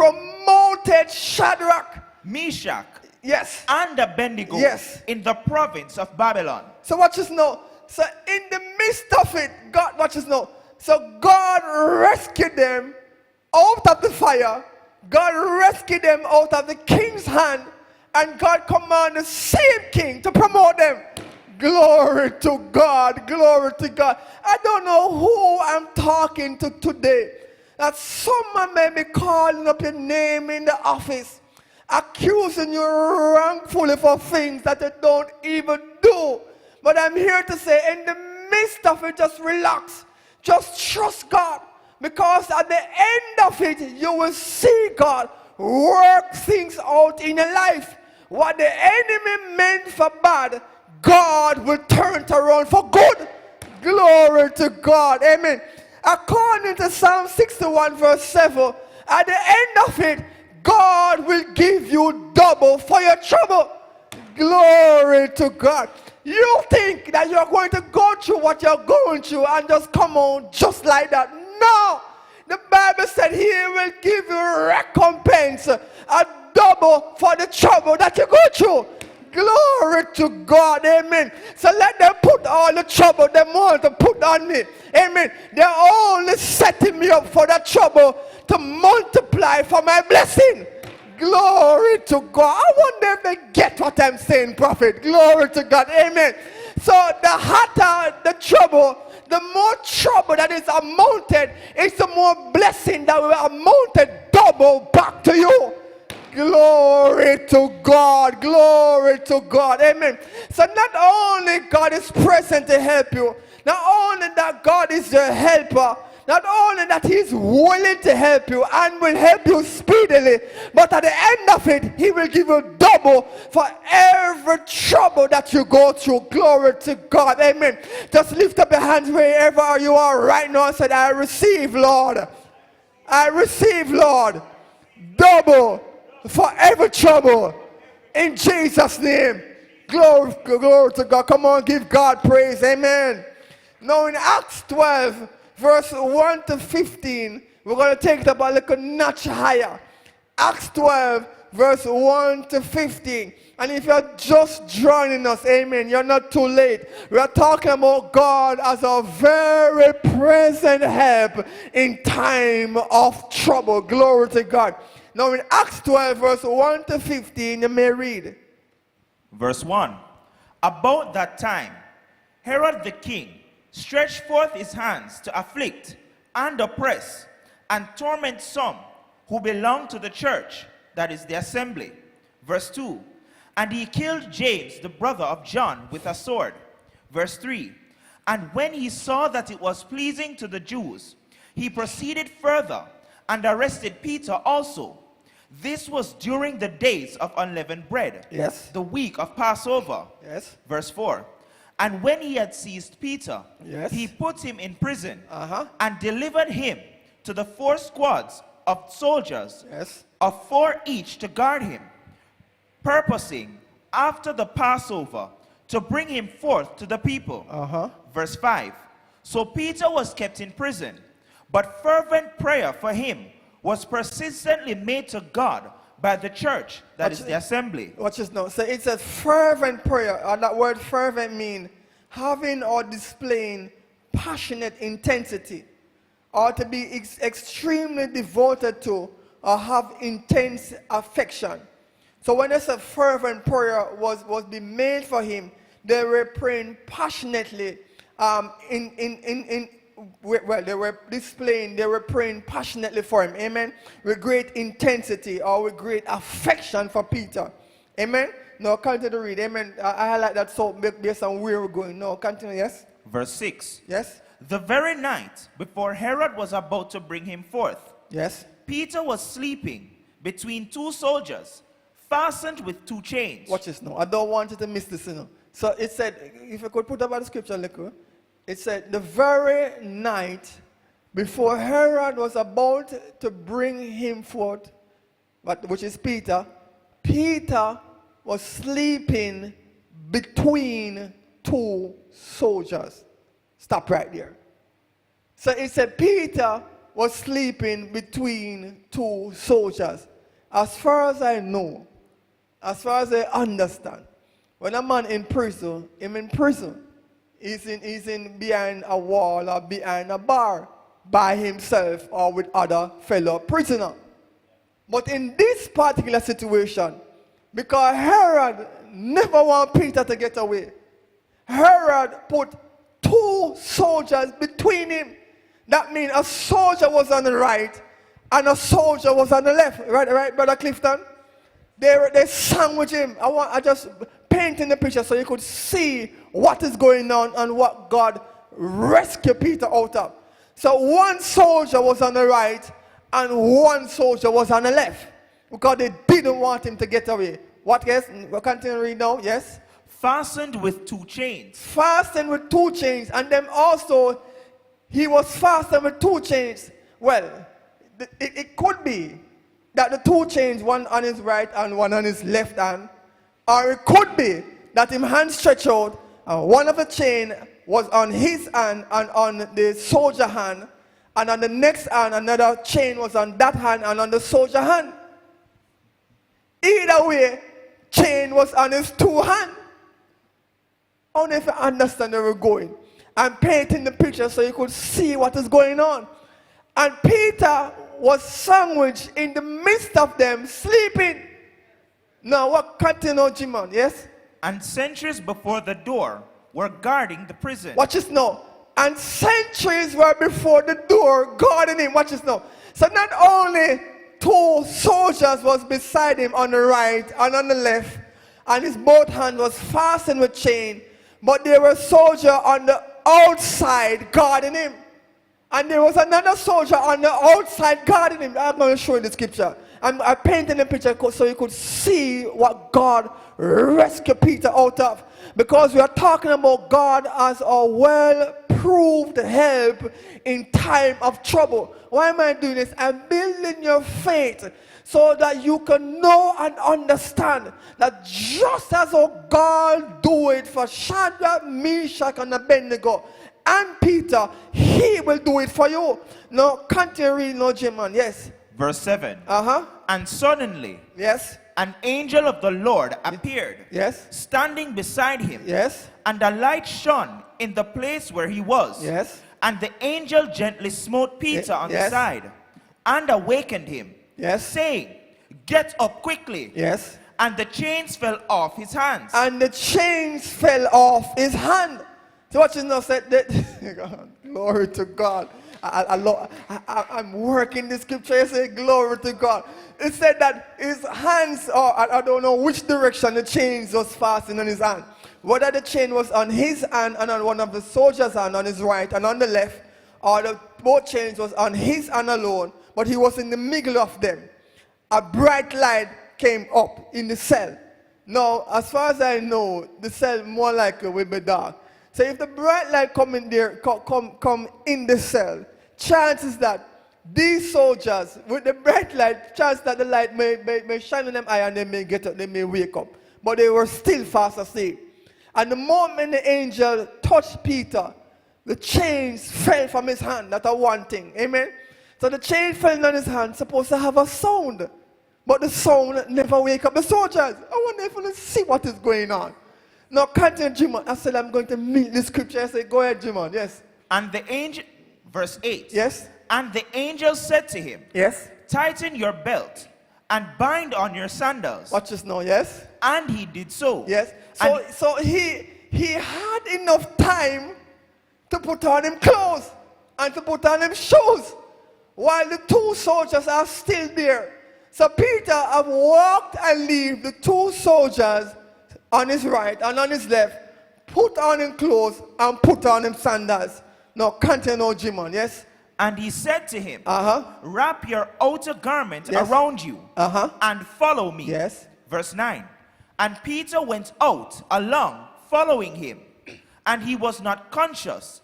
Meshach, and Abednego in the province of Babylon. So watch this now. So in the midst of it, God, watch this now. So God rescued them out of the fire. God rescued them out of the king's hand. And God commanded the same king to promote them. Glory to God. Glory to God. I don't know who I'm talking to today. That someone may be calling up your name in the office, accusing you wrongfully for things that you don't even do. But I'm here to say, in the midst of it, just relax. Just trust God. Because at the end of it, you will see God work things out in your life. What the enemy meant for bad, God will turn it around for good. Glory to God. Amen. According to Psalm 61 verse 7, at the end of it, God will give you double for your trouble. Glory to God. You think that you're going to go through what you're going through and just come on just like that. No. The Bible said he will give you recompense, a double for the trouble that you go through. Glory to God. Amen. So let them put all the trouble they want to put on me. Amen. They're only setting me up for that trouble to multiply for my blessing. Glory to God. I wonder if they get what I'm saying, prophet. Glory to God. Amen. So the hotter the trouble, the more trouble that is amounted, it's the more blessing that will amounted double back to you. Glory to God. Glory to God. Amen. So not only God is present to help you, not only that God is your helper, Not only that he's willing to help you and will help you speedily, but at the end of it, he will give you double for every trouble that you go through. Glory to God. Amen. Just lift up your hands wherever you are right now and say, I receive, Lord. I receive, Lord, double for every trouble. In Jesus' name. Glory to God. Come on, give God praise. Amen. Now in Acts 12, verse 1 to 15, we're going to take it up a little notch higher. Acts 12, verse 1 to 15. And if you're just joining us, amen, you're not too late. We are talking about God as a very present help in time of trouble. Glory to God. Now in Acts 12, verse 1 to 15, you may read. Verse 1. About that time, Herod the king stretched forth his hands to afflict and oppress and torment some who belong to the church, that is the assembly. Verse 2. And he killed James, the brother of John, with a sword. Verse 3. And when he saw that it was pleasing to the Jews, he proceeded further and arrested Peter also. This was during the days of unleavened bread, Yes. the week of Passover. Yes. Verse 4. And when he had seized Peter, Yes. he put him in prison Uh-huh. and delivered him to the 4 squads of soldiers, Yes. of 4 each to guard him, purposing after the Passover to bring him forth to the people. Uh-huh. Verse 5. So Peter was kept in prison, but fervent prayer for him was persistently made to God by the church, that is the assembly. Watch this now. So it says fervent prayer, and that word fervent means having or displaying passionate intensity, or to be extremely devoted to, or have intense affection. So when they said fervent prayer was being made for him, they were praying passionately. They were praying passionately for him. Amen. With great intensity or with great affection for Peter. Amen. Now continue to read. Amen. I highlight that so based on where we're going. No, continue. Yes. Verse 6. Yes. The very night before Herod was about to bring him forth, Yes. Peter was sleeping between 2 soldiers, fastened with 2 chains. Watch this now. I don't want you to miss this. You know. So it said, if you could put up the scripture a little, it said, the very night before Herod was about to bring him forth, which is Peter, Peter was sleeping between 2 soldiers. Stop right there. So it said Peter was sleeping between 2 soldiers. As far as I know, as far as I understand, when a man in prison, he's in behind a wall or behind a bar by himself or with other fellow prisoner. But in this particular situation, because Herod never wanted Peter to get away, Herod put 2 soldiers between him. That means a soldier was on the right and a soldier was on the left. Right, Brother Clifton? They sandwich him. I just painting the picture so you could see what is going on and what God rescued Peter out of. So 1 soldier was on the right and 1 soldier was on the left because they didn't want him to get away. What, yes? We'll continue to read now, yes? Fastened with 2 chains. Fastened with 2 chains, and then also he was fastened with 2 chains. Well, it could be that the 2 chains, one on his right and one on his left hand, or it could be that him hand stretched out and one of the chain was on his hand and on the soldier hand, and on the next hand another chain was on that hand and on the soldier hand. Either way, chain was on his 2 hands. I don't know if you understand where we're going. I'm painting the picture so you could see what is going on. And Peter was sandwiched in the midst of them, sleeping. Now, what continue, Jimon? Yes? And sentries before the door were guarding the prison. Watch this now. And sentries were before the door guarding him. Watch this now. So not only 2 soldiers was beside him on the right and on the left, and his both hands was fastened with chain, but there were soldiers on the outside guarding him. And there was another soldier on the outside guarding him. I'm going to show you the scripture. I painted the picture so you could see what God rescued Peter out of. Because we are talking about God as a well-proved help in time of trouble. Why am I doing this? I'm building your faith so that you can know and understand that just as how God do it for Shadrach, Meshach, and Abednego, and Peter, he will do it for you. Now, continue reading, no, Jim, man. Yes. Verse 7. Uh-huh. And suddenly, Yes. an angel of the Lord appeared, Yes. standing beside him. Yes. And a light shone in the place where he was. Yes. And the angel gently smote Peter on the Yes. side and awakened him, Yes. saying, Get up quickly. Yes. And the chains fell off his hands. And the chains fell off his hand. So what you know said that glory to God. I'm working the scripture. You say glory to God. It said that his hands, or I don't know which direction the chains was fastened on his hand. Whether the chain was on his hand and on one of the soldiers' hand on his right and on the left, or both chains was on his hand alone, but he was in the middle of them. A bright light came up in the cell. Now, as far as I know, the cell more likely will be dark. So if the bright light come in there, come in the cell, chances that these soldiers with the bright light, chance that the light may shine on them eye and they may get up, they may wake up. But they were still fast asleep. And the moment the angel touched Peter, the chains fell from his hand. That's one thing. Amen. So the chain fell on his hand, supposed to have a sound. But the sound never wake up the soldiers. I wonder if we see what is going on. Now, continue, Jimon. I said I'm going to meet the scripture. I said, go ahead, Jimon. Yes. And the angel, verse 8. Yes. And the angel said to him, Yes. Tighten your belt and bind on your sandals. Watch this now. Yes. And he did so. Yes. And So he had enough time to put on him clothes and to put on him shoes while the two soldiers are still there. So Peter have walked and leave the two soldiers on his right and on his left, put on him clothes and put on him sandals. Now continue, Jimon, yes? And he said to him, Uh-huh. Wrap your outer garment Yes. around you Uh-huh. and follow me. Yes. Verse 9. And Peter went out along, following him, and he was not conscious.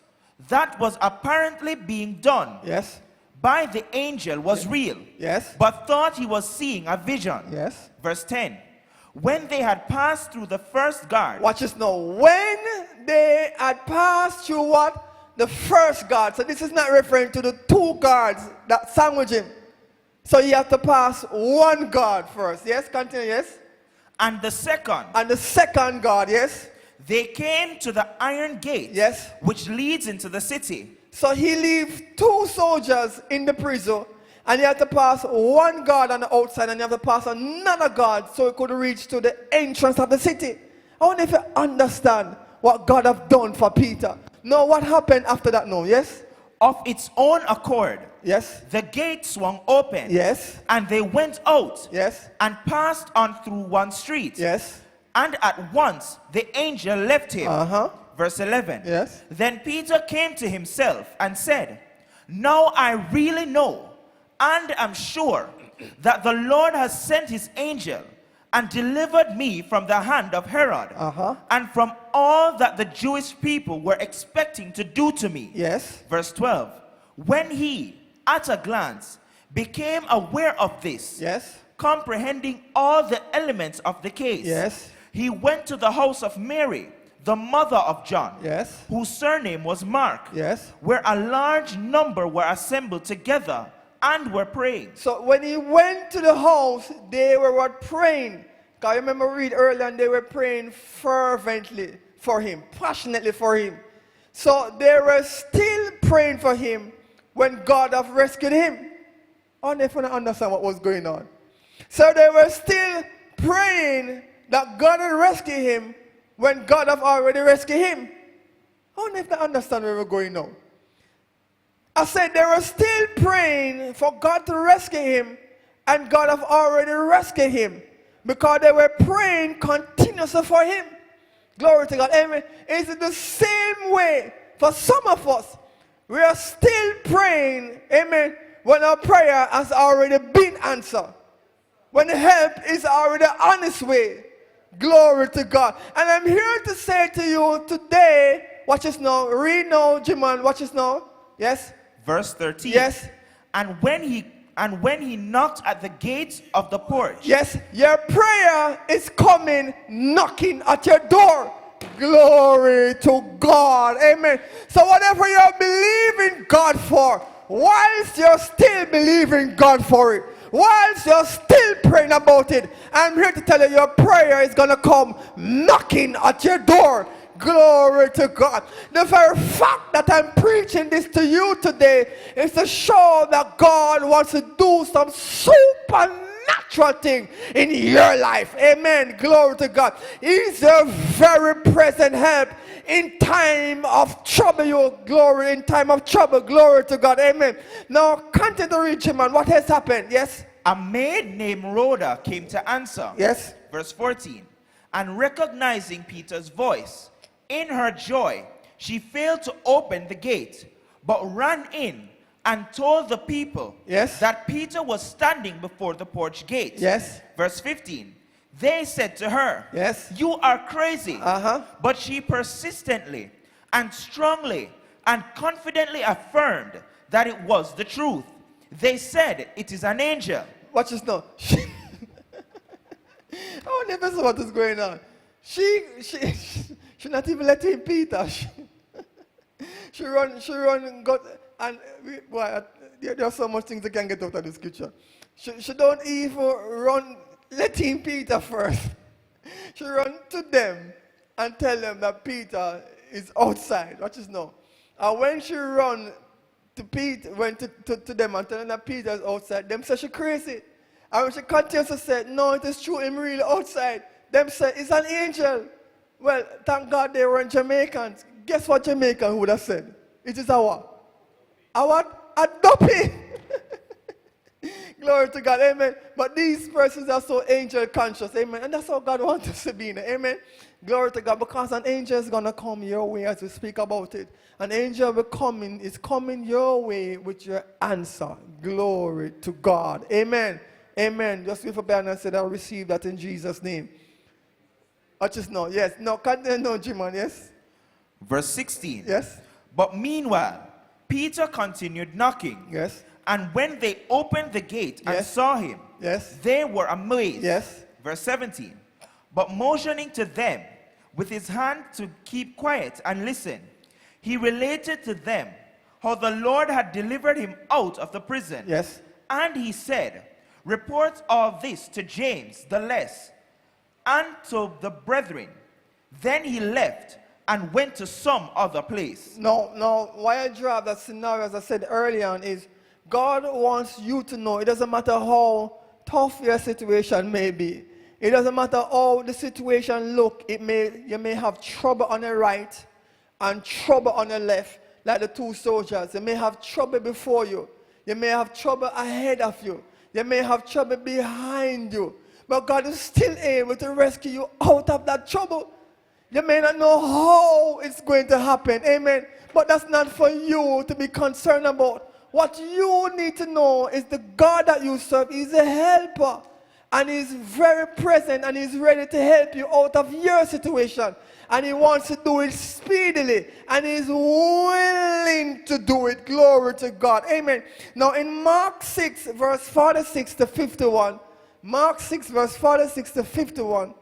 That was apparently being done Yes. by the angel was real, Yes. but thought he was seeing a vision. Yes. Verse 10. When they had passed through the first guard. Watch this now. When they had passed through what? The first guard. So this is not referring to the two guards that sandwich him. So you have to pass one guard first. Yes, continue, yes? And the second. And the second guard, yes? They came to the iron gate, Yes. which leads into the city. So he leaves two soldiers in the prison, and you have to pass one guard on the outside, and you have to pass another guard so he could reach to the entrance of the city. I wonder if you understand what God have done for Peter. Now, what happened after that now, yes? Of its own accord, Yes. the gate swung open. Yes. And they went out. Yes. And passed on through one street. Yes. And at once the angel left him. Uh-huh. Verse 11. Yes. Then Peter came to himself and said, Now I really know and am sure that the Lord has sent his angel and delivered me from the hand of Herod, Uh-huh. and from all that the Jewish people were expecting to do to me. Yes. Verse 12. When he, at a glance, became aware of this, Yes. comprehending all the elements of the case, Yes. he went to the house of Mary, the mother of John, Yes. whose surname was Mark, Yes. where a large number were assembled together and were praying. So when he went to the house, they were what? Praying. Because I remember read earlier, and they were praying fervently for him, passionately for him. So they were still praying for him when God have rescued him. I wonder if you understand what was going on. So they were still praying that God would rescue him when God have already rescued him. I wonder if they understand where we're going now. I said they were still praying for God to rescue him, and God have already rescued him because they were praying continuously for him. Glory to God. Amen. It's the same way for some of us. We are still praying, amen, when our prayer has already been answered. When help is already on its way. Glory to God. And I'm here to say to you today, watch this now, read now, Jimon, watch this now. Yes? Verse 13. Yes? And when he knocked at the gate of the porch. Yes, your prayer is coming knocking at your door. Glory to God. Amen. So whatever you're believing God for, whilst you're still believing God for it, whilst you're still praying about it, I'm here to tell you your prayer is going to come knocking at your door. Glory to God. The very fact that I'm preaching this to you today is to show that God wants to do some supernatural thing in your life. Amen. Glory to God. He's a very present help in time of trouble. You glory in time of trouble. Glory to God. Amen. Now continue to read, man. What has happened? Yes. A maid named Rhoda came to answer. Yes. Verse 14. And recognizing Peter's voice, in her joy, she failed to open the gate, but ran in and told the people that Peter was standing before the porch gate. Yes. Verse 15. They said to her, yes, you are crazy. But she persistently and strongly and confidently affirmed that it was the truth. They said, it is an angel. Watch this now. I never saw what is going on. She not even letting Peter. She run, got, and there are so much things that can get out of the scripture. She don't even run, letting Peter first. She run to them and tell them that Peter is outside. Watch this now. And when she run to Peter, went to them and tell them that Peter is outside, them say she crazy. And when she continues to say, no, it is true, him really outside, them say, it's an angel. Well, thank God they were Jamaicans. Guess what Jamaican would have said? It is a what? A dopey. Glory to God, amen. But these persons are so angel conscious, amen. And that's how God wants us to be, amen. Glory to God, because an angel is going to come your way as we speak about it. An angel is coming your way with your answer. Glory to God, amen. Amen. Just lift up your hand and say, I receive that in Jesus' name. Watch this now. Yes. No, no, Jimon. Yes. Verse 16. Yes. But meanwhile, Peter continued knocking. Yes. And when they opened the gate and saw him, they were amazed. Yes. Verse 17. But motioning to them with his hand to keep quiet and listen, he related to them how the Lord had delivered him out of the prison. Yes. And he said, report all this to James the less and to the brethren. Then he left and went to some other place. No, why I draw that scenario, as I said earlier on, is God wants you to know it doesn't matter how tough your situation may be. It doesn't matter how the situation look. You may have trouble on the right and trouble on the left, like the two soldiers. You may have trouble before you. You may have trouble ahead of you. You may have trouble behind you. But God is still able to rescue you out of that trouble. You may not know how it's going to happen. Amen. But that's not for you to be concerned about. What you need to know is the God that you serve is a helper. And he's very present and he's ready to help you out of your situation. And he wants to do it speedily. And he's willing to do it. Glory to God. Amen. Now in Mark 6 verse 46 to 51. Mark 6 verse 46 to 51.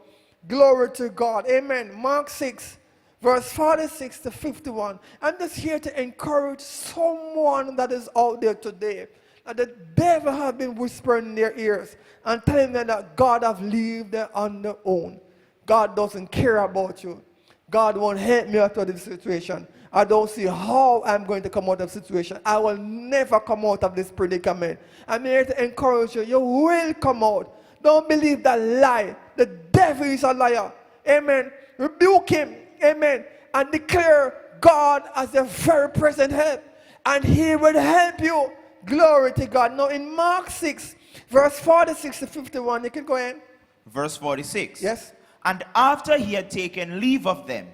Glory to God. Amen. Mark 6 verse 46 to 51. I'm just here to encourage someone that is out there today. That the devil has been whispering in their ears and telling them that God have left them on their own. God doesn't care about you. God won't help me out of this situation. I don't see how I'm going to come out of the situation. I will never come out of this predicament. I'm here to encourage you. You will come out. Don't believe that lie. The devil is a liar. Amen. Rebuke him. Amen. And declare God as a very present help. And he will help you. Glory to God. Now in Mark 6, verse 46 to 51, you can go ahead. Verse 46. Yes. And after he had taken leave of them,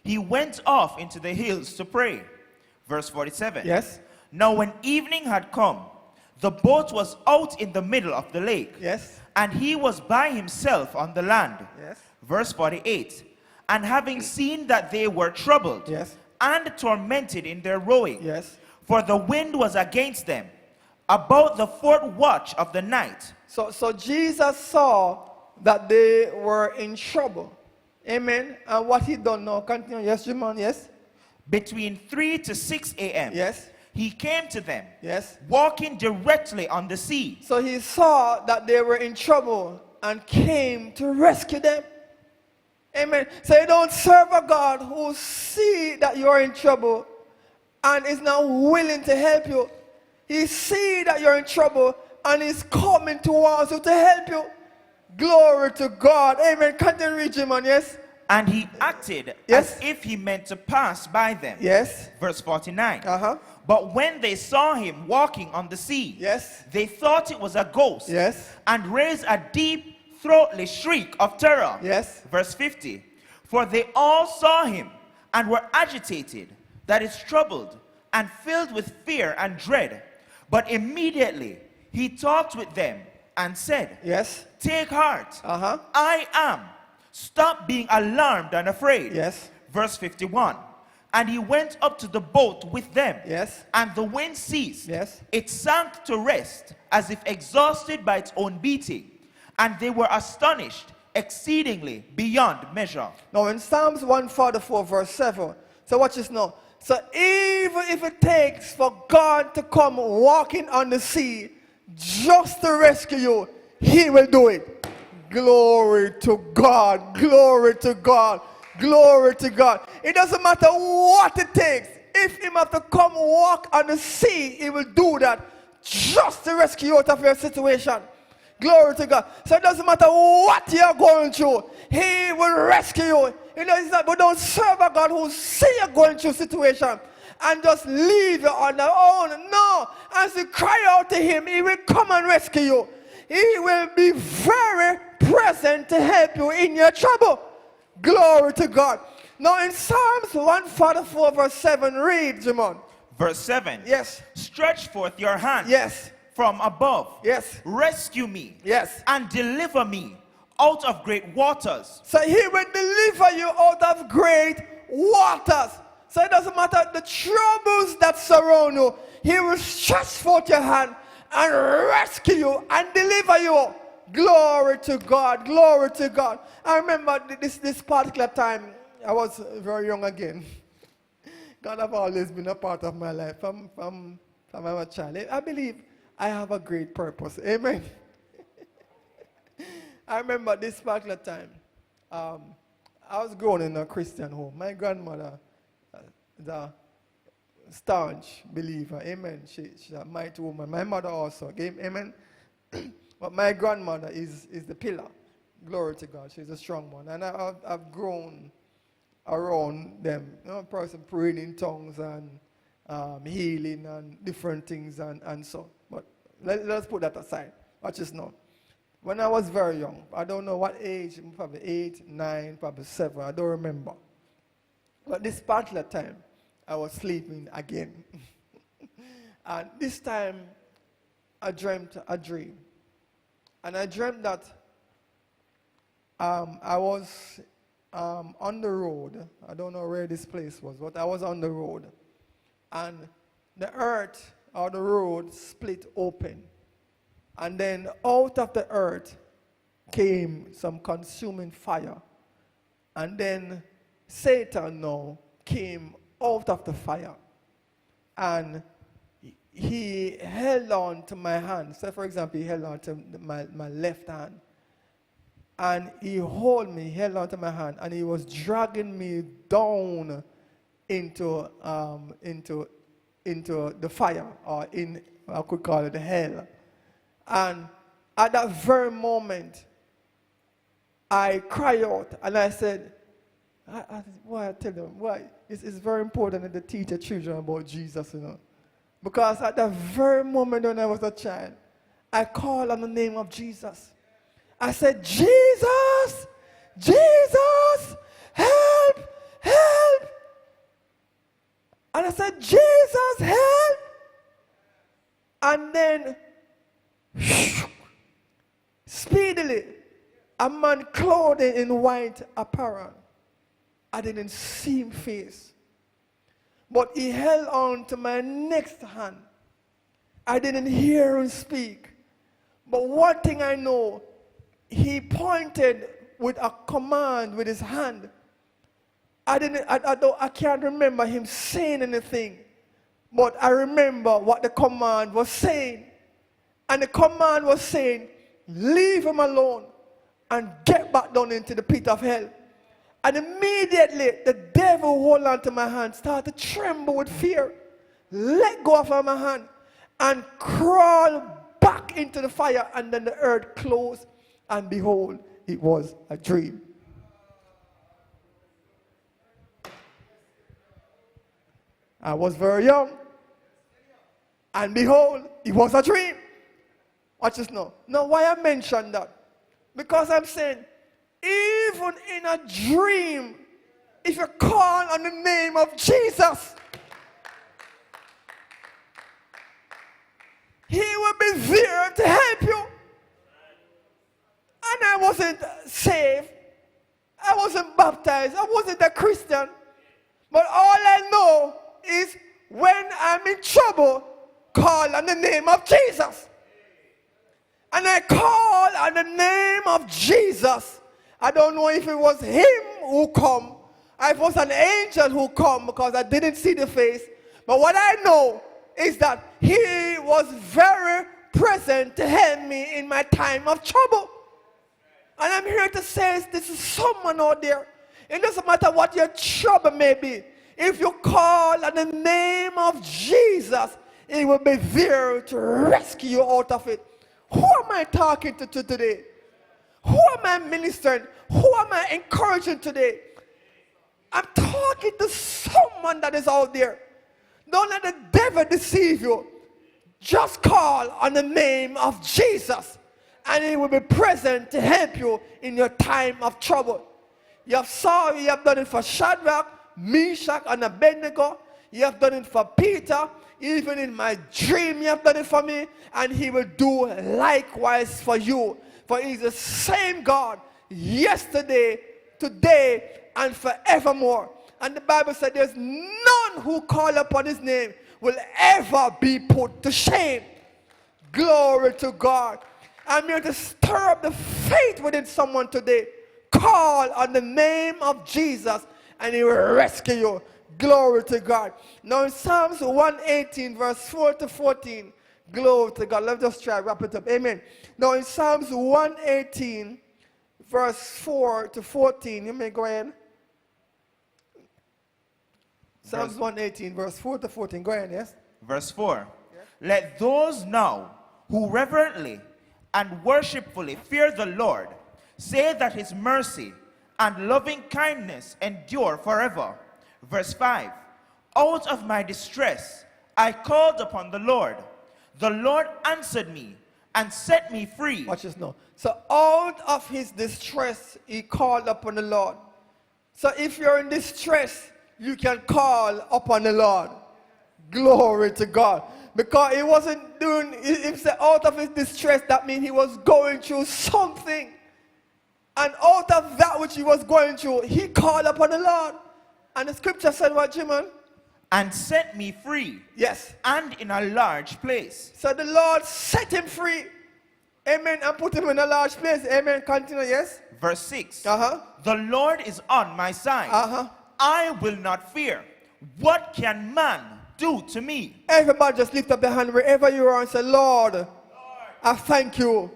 he went off into the hills to pray. Verse 47. Yes. Now when evening had come, the boat was out in the middle of the lake. Yes. And he was by himself on the land. Yes. Verse 48. And having seen that they were troubled Yes. and tormented in their rowing, Yes. for the wind was against them, about the fourth watch of the night. So Jesus saw that they were in trouble. Amen. And what he done now? Continue. Yes, Jimon. Yes. Between 3 to 6 a.m. Yes. he came to them, Yes. walking directly on the sea. So he saw that they were in trouble and came to rescue them. Amen. So you don't serve a God who see that you're in trouble and is now willing to help you. He see that you're in trouble and is coming towards you to help you. Glory to God. Amen. Can't you read him, man? Yes. And he acted Yes. as if he meant to pass by them. Yes. Verse 49. Uh-huh. But when they saw him walking on the sea, Yes. they thought it was a ghost, Yes. and raised a deep, throatless shriek of terror. Yes. Verse 50. For they all saw him and were agitated, that is troubled, and filled with fear and dread. But immediately he talked with them and said, Yes. Take heart, Uh-huh. I am. Stop being alarmed and afraid. Yes. Verse 51. And he went up to the boat with them. Yes. And the wind ceased. Yes. It sank to rest, as if exhausted by its own beating. And they were astonished exceedingly beyond measure. Now in Psalms 144 verse 7, so watch this now. So even if it takes for God to come walking on the sea just to rescue you, he will do it. Glory to God, glory to God, glory to God. It doesn't matter what it takes. If him have to come walk on the sea, he will do that just to rescue you out of your situation. Glory to God. So it doesn't matter what you're going through, he will rescue you. You know, it's not, but don't serve a God who see you going through a situation and just leave you on your own. No, as you cry out to him, he will come and rescue you. He will be very present to help you in your trouble. Glory to God. Now in Psalms 144 verse 7, read, Jamon. Verse 7. Yes. Stretch forth your hand Yes. from above. Yes. Rescue me. Yes. And deliver me out of great waters. So he will deliver you out of great waters. So it doesn't matter the troubles that surround you. He will stretch forth your hand and rescue you and deliver you. Glory to God. Glory to God. I remember this particular time, I was very young again. God have always been a part of my life from I was a child. I believe I have a great purpose. Amen. I remember this particular time. I was grown in a Christian home. My grandmother is a staunch believer. Amen. She's a mighty woman. My mother also. Amen. But my grandmother is the pillar. Glory to God. She's a strong one. And I've grown around them. You know, a person praying in tongues and healing and different things and so. But let's put that aside. Watch this now. When I was very young, I don't know what age, probably 8, 9, probably 7, I don't remember. But this particular time, I was sleeping again. And this time, I dreamt a dream. And I dreamt that I was on the road. I don't know where this place was, but I was on the road. And the earth or the road split open. And then out of the earth came some consuming fire. And then Satan now came out of the fire. And he held on to my hand. So for example, he held on to my left hand. And he held on to my hand, and he was dragging me down into the fire, or I could call it hell. And at that very moment, I cried out and I said, why I tell them, why? It's very important that they teach the children about Jesus, you know. Because at that very moment when I was a child, I called on the name of Jesus. I said, Jesus, Jesus, help, help. And I said, Jesus, help! And then, speedily, a man clothed in white apparel. I didn't see him face. But he held on to my next hand. I didn't hear him speak. But one thing I know, he pointed with a command with his hand. I can't remember him saying anything. But I remember what the command was saying. And the command was saying, leave him alone and get back down into the pit of hell. And immediately the devil hold on to my hand, started to tremble with fear, let go of my hand, and crawl back into the fire. And then the earth closed, and behold, it was a dream. I was very young, and behold, it was a dream. Watch this now. Now, why I mentioned that? Because I'm saying, even in a dream, if you call on the name of Jesus, he will be there to help you. And I wasn't saved. I wasn't baptized. I wasn't a Christian. But all I know is when I'm in trouble, call on the name of Jesus. And I call on the name of Jesus. I don't know if it was him who come, or if it was an angel who come, because I didn't see the face. But what I know is that he was very present to help me in my time of trouble. And I'm here to say this is someone out there. It doesn't matter what your trouble may be. If you call on the name of Jesus, he will be there to rescue you out of it. Who am I talking to today? Who am I ministering? Who am I encouraging today? I'm talking to someone that is out there. Don't let the devil deceive you. Just call on the name of Jesus, and he will be present to help you in your time of trouble. You have done it for Shadrach, Meshach, and Abednego. You have done it for Peter. Even in my dream, you have done it for me, and he will do likewise for you. For he is the same God yesterday, today, and forevermore. And the Bible said there's none who call upon his name will ever be put to shame. Glory to God. I'm here to stir up the faith within someone today. Call on the name of Jesus, and he will rescue you. Glory to God. Now in Psalms 118, verse 4 to 14, glory to God. Let's just try wrap it up. Amen. Now in Psalms 118, verse 4 to 14, you may go ahead. Psalms 118, verse 4 to 14. Go ahead, yes? Verse 4. Yes. Let those now who reverently and worshipfully fear the Lord say that his mercy and loving kindness endure forever. Verse 5. Out of my distress I called upon the Lord. The Lord answered me and set me free. Watch this now. So out of his distress, he called upon the Lord. So if you're in distress, you can call upon the Lord. Glory to God. Because he wasn't doing, if he out of his distress, that means he was going through something. And out of that which he was going through, he called upon the Lord. And the scripture said what, Jimon? And set me free. Yes. And in a large place. So the Lord set him free. Amen. And put him in a large place. Amen. Continue, yes? Verse 6. The Lord is on my side. I will not fear. What can man do to me? Everybody just lift up your hand wherever you are and say, Lord, I thank you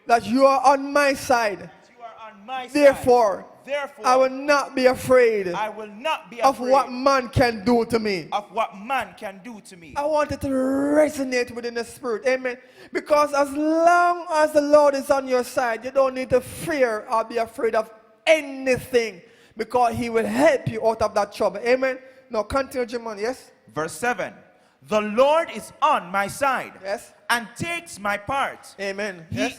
that you are on my side. Therefore, I will not be afraid of what man can do to me. I want it to resonate within the spirit. Amen. Because as long as the Lord is on your side, you don't need to fear or be afraid of anything, because he will help you out of that trouble. Amen. Now continue, Jimon, yes? Verse 7. The Lord is on my side. Yes. And takes my part. Amen. Yes.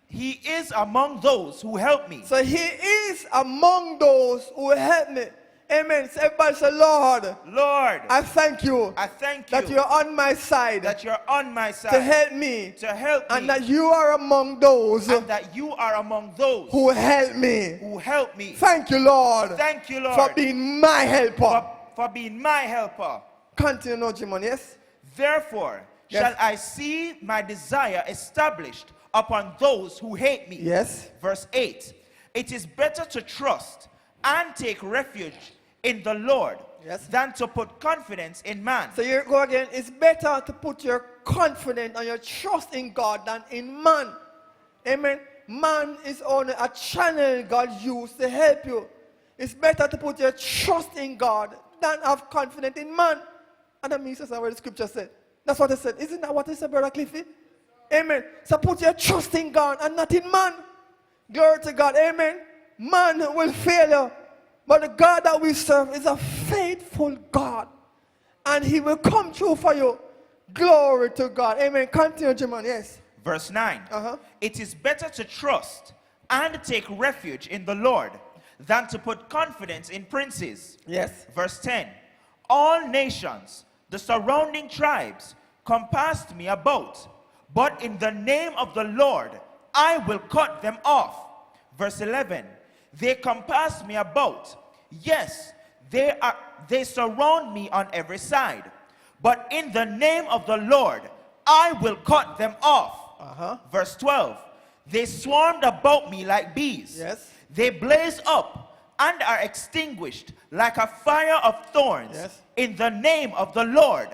He is among those who help me. So he is among those who help me. Amen. So everybody say, Lord, Lord, I thank you I thank that you you're on my side that you're on my side to help me, to help and me, that you are among those and that you are among those who help me. who help me. Thank you, Lord, Thank you, Lord, for being my helper. for being my helper. Continue now, Jimon, yes? Therefore, Yes. shall I see my desire established upon those who hate me. Yes. Verse 8. It is better to trust and take refuge in the Lord Yes. than to put confidence in man. So here you go again. It's better to put your confidence and your trust in God than in man. Amen. Man is only a channel God used to help you. It's better to put your trust in God than have confidence in man. And that means that's what the scripture said. That's what it said. Isn't that what it said, Brother Cliffy? Amen. So put your trust in God and not in man. Glory to God. Amen. Man will fail you. But the God that we serve is a faithful God. And he will come through for you. Glory to God. Amen. Continue, Jimon. Yes. Verse 9. Uh-huh. It is better to trust and take refuge in the Lord than to put confidence in princes. Yes. Verse 10. All nations, the surrounding tribes, compassed me about, but in the name of the Lord I will cut them off. Verse 11. They compass me about. Yes, they surround me on every side. But in the name of the Lord, I will cut them off. Verse 12. They swarmed about me like bees. Yes. They blaze up and are extinguished like a fire of thorns. Yes. In the name of the Lord,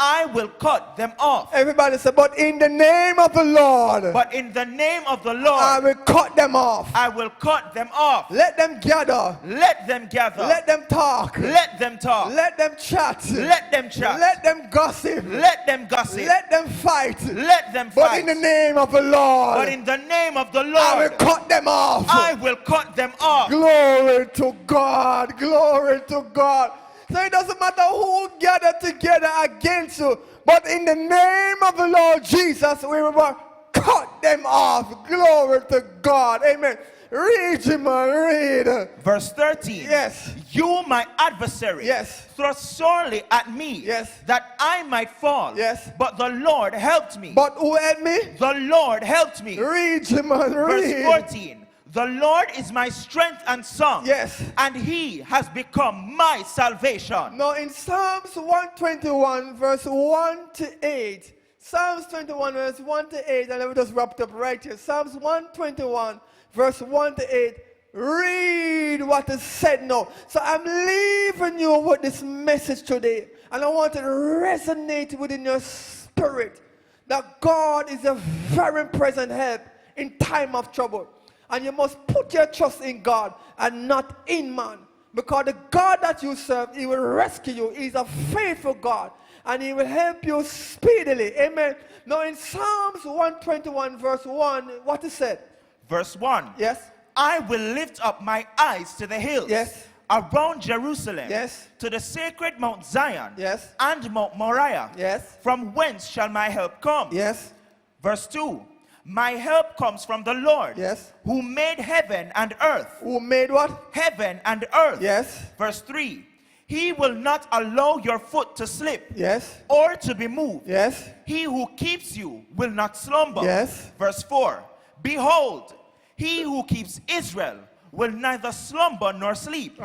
I will cut them off. Everybody say, but in the name of the Lord, But in the name of the I Lord, will cut them off. I will cut them off. Let them gather. Let them gather. Let them talk. Let them talk. Let them chat. Let them chat. Let them gossip. Let them gossip. Let them fight. Let them But fight. in the name of the Lord, But in the name of the I will Lord, cut them off. I will cut them off. Glory to God. Glory to God. So it doesn't matter who gathered together against you, but in the name of the Lord Jesus, we will cut them off. Glory to God. Amen. Read, man, read. Verse 13. Yes. You, my adversary, Yes. thrust sorely at me, Yes. that I might fall. Yes. But the Lord helped me. But who helped me? The Lord helped me. Read, man, Verse read. 14. The Lord is my strength and song. Yes. And he has become my salvation. Now in Psalms 121 verse 1 to 8, Psalms 21 verse 1 to 8, and let me just wrap it up right here. Psalms 121 verse 1 to 8, read what is said now. So I'm leaving you with this message today, and I want it to resonate within your spirit that God is a very present help in time of trouble. And you must put your trust in God and not in man. Because the God that you serve, he will rescue you. He's a faithful God. And he will help you speedily. Amen. Now in Psalms 121 verse 1, what is said? Verse 1. Yes. I will lift up my eyes to the hills. Yes. Around Jerusalem. Yes. To the sacred Mount Zion. Yes. And Mount Moriah. Yes. From whence shall my help come? Yes. Verse 2. My help comes from the Lord. Yes. Who made heaven and earth. Who made what? Heaven and earth. Yes. Verse 3. He will not allow your foot to slip. Yes. Or to be moved. Yes. He who keeps you will not slumber. Yes. Verse 4. Behold, he who keeps Israel will neither slumber nor sleep.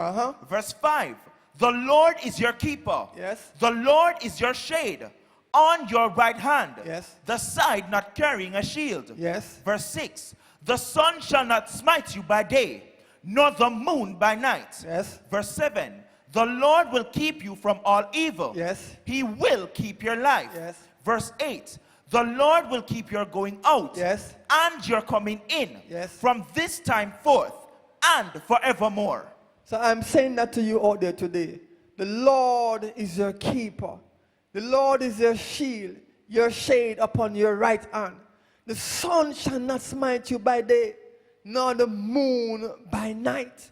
Verse 5. The Lord is your keeper. Yes. The Lord is your shade on your right hand. Yes. The side not carrying a shield. Yes. Verse 6. The sun shall not smite you by day, nor the moon by night. Yes. Verse 7. The Lord will keep you from all evil. Yes. He will keep your life. Yes. Verse 8. The Lord will keep your going out. Yes. And your coming in. Yes. From this time forth and forevermore. So I'm saying that to you out there today. The Lord is your keeper. The Lord is your shield, your shade upon your right hand. The sun shall not smite you by day, nor the moon by night.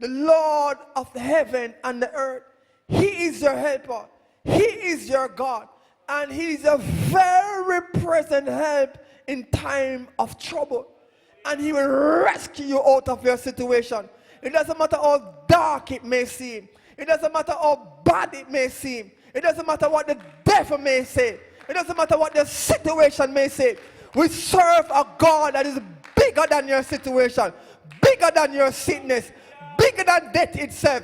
The Lord of the heaven and the earth, he is your helper. He is your God. And he is a very present help in time of trouble. And he will rescue you out of your situation. It doesn't matter how dark it may seem. It doesn't matter how bad it may seem. It doesn't matter what the devil may say. It doesn't matter what the situation may say. We serve a God that is bigger than your situation, bigger than your sickness, bigger than death itself,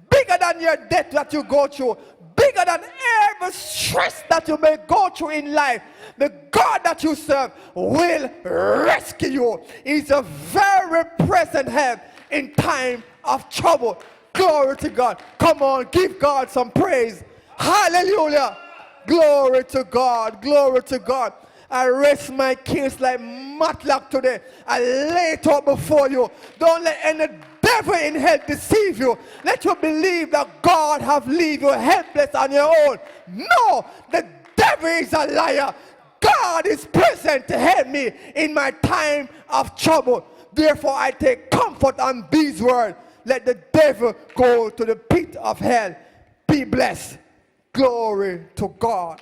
bigger than your death that you go through, bigger than every stress that you may go through in life. The God that you serve will rescue you. He's a very present help in time of trouble. Glory to God. Come on, give God some praise. Hallelujah. Glory to God. Glory to God. I rest my case like matlock today. I lay it out before you. Don't let any devil in hell deceive you. Let you believe that God have leave you helpless on your own. No, the devil is a liar. God is present to help me in my time of trouble. Therefore, I take comfort on these words. Let the devil go to the pit of hell. Be blessed. Glory to God.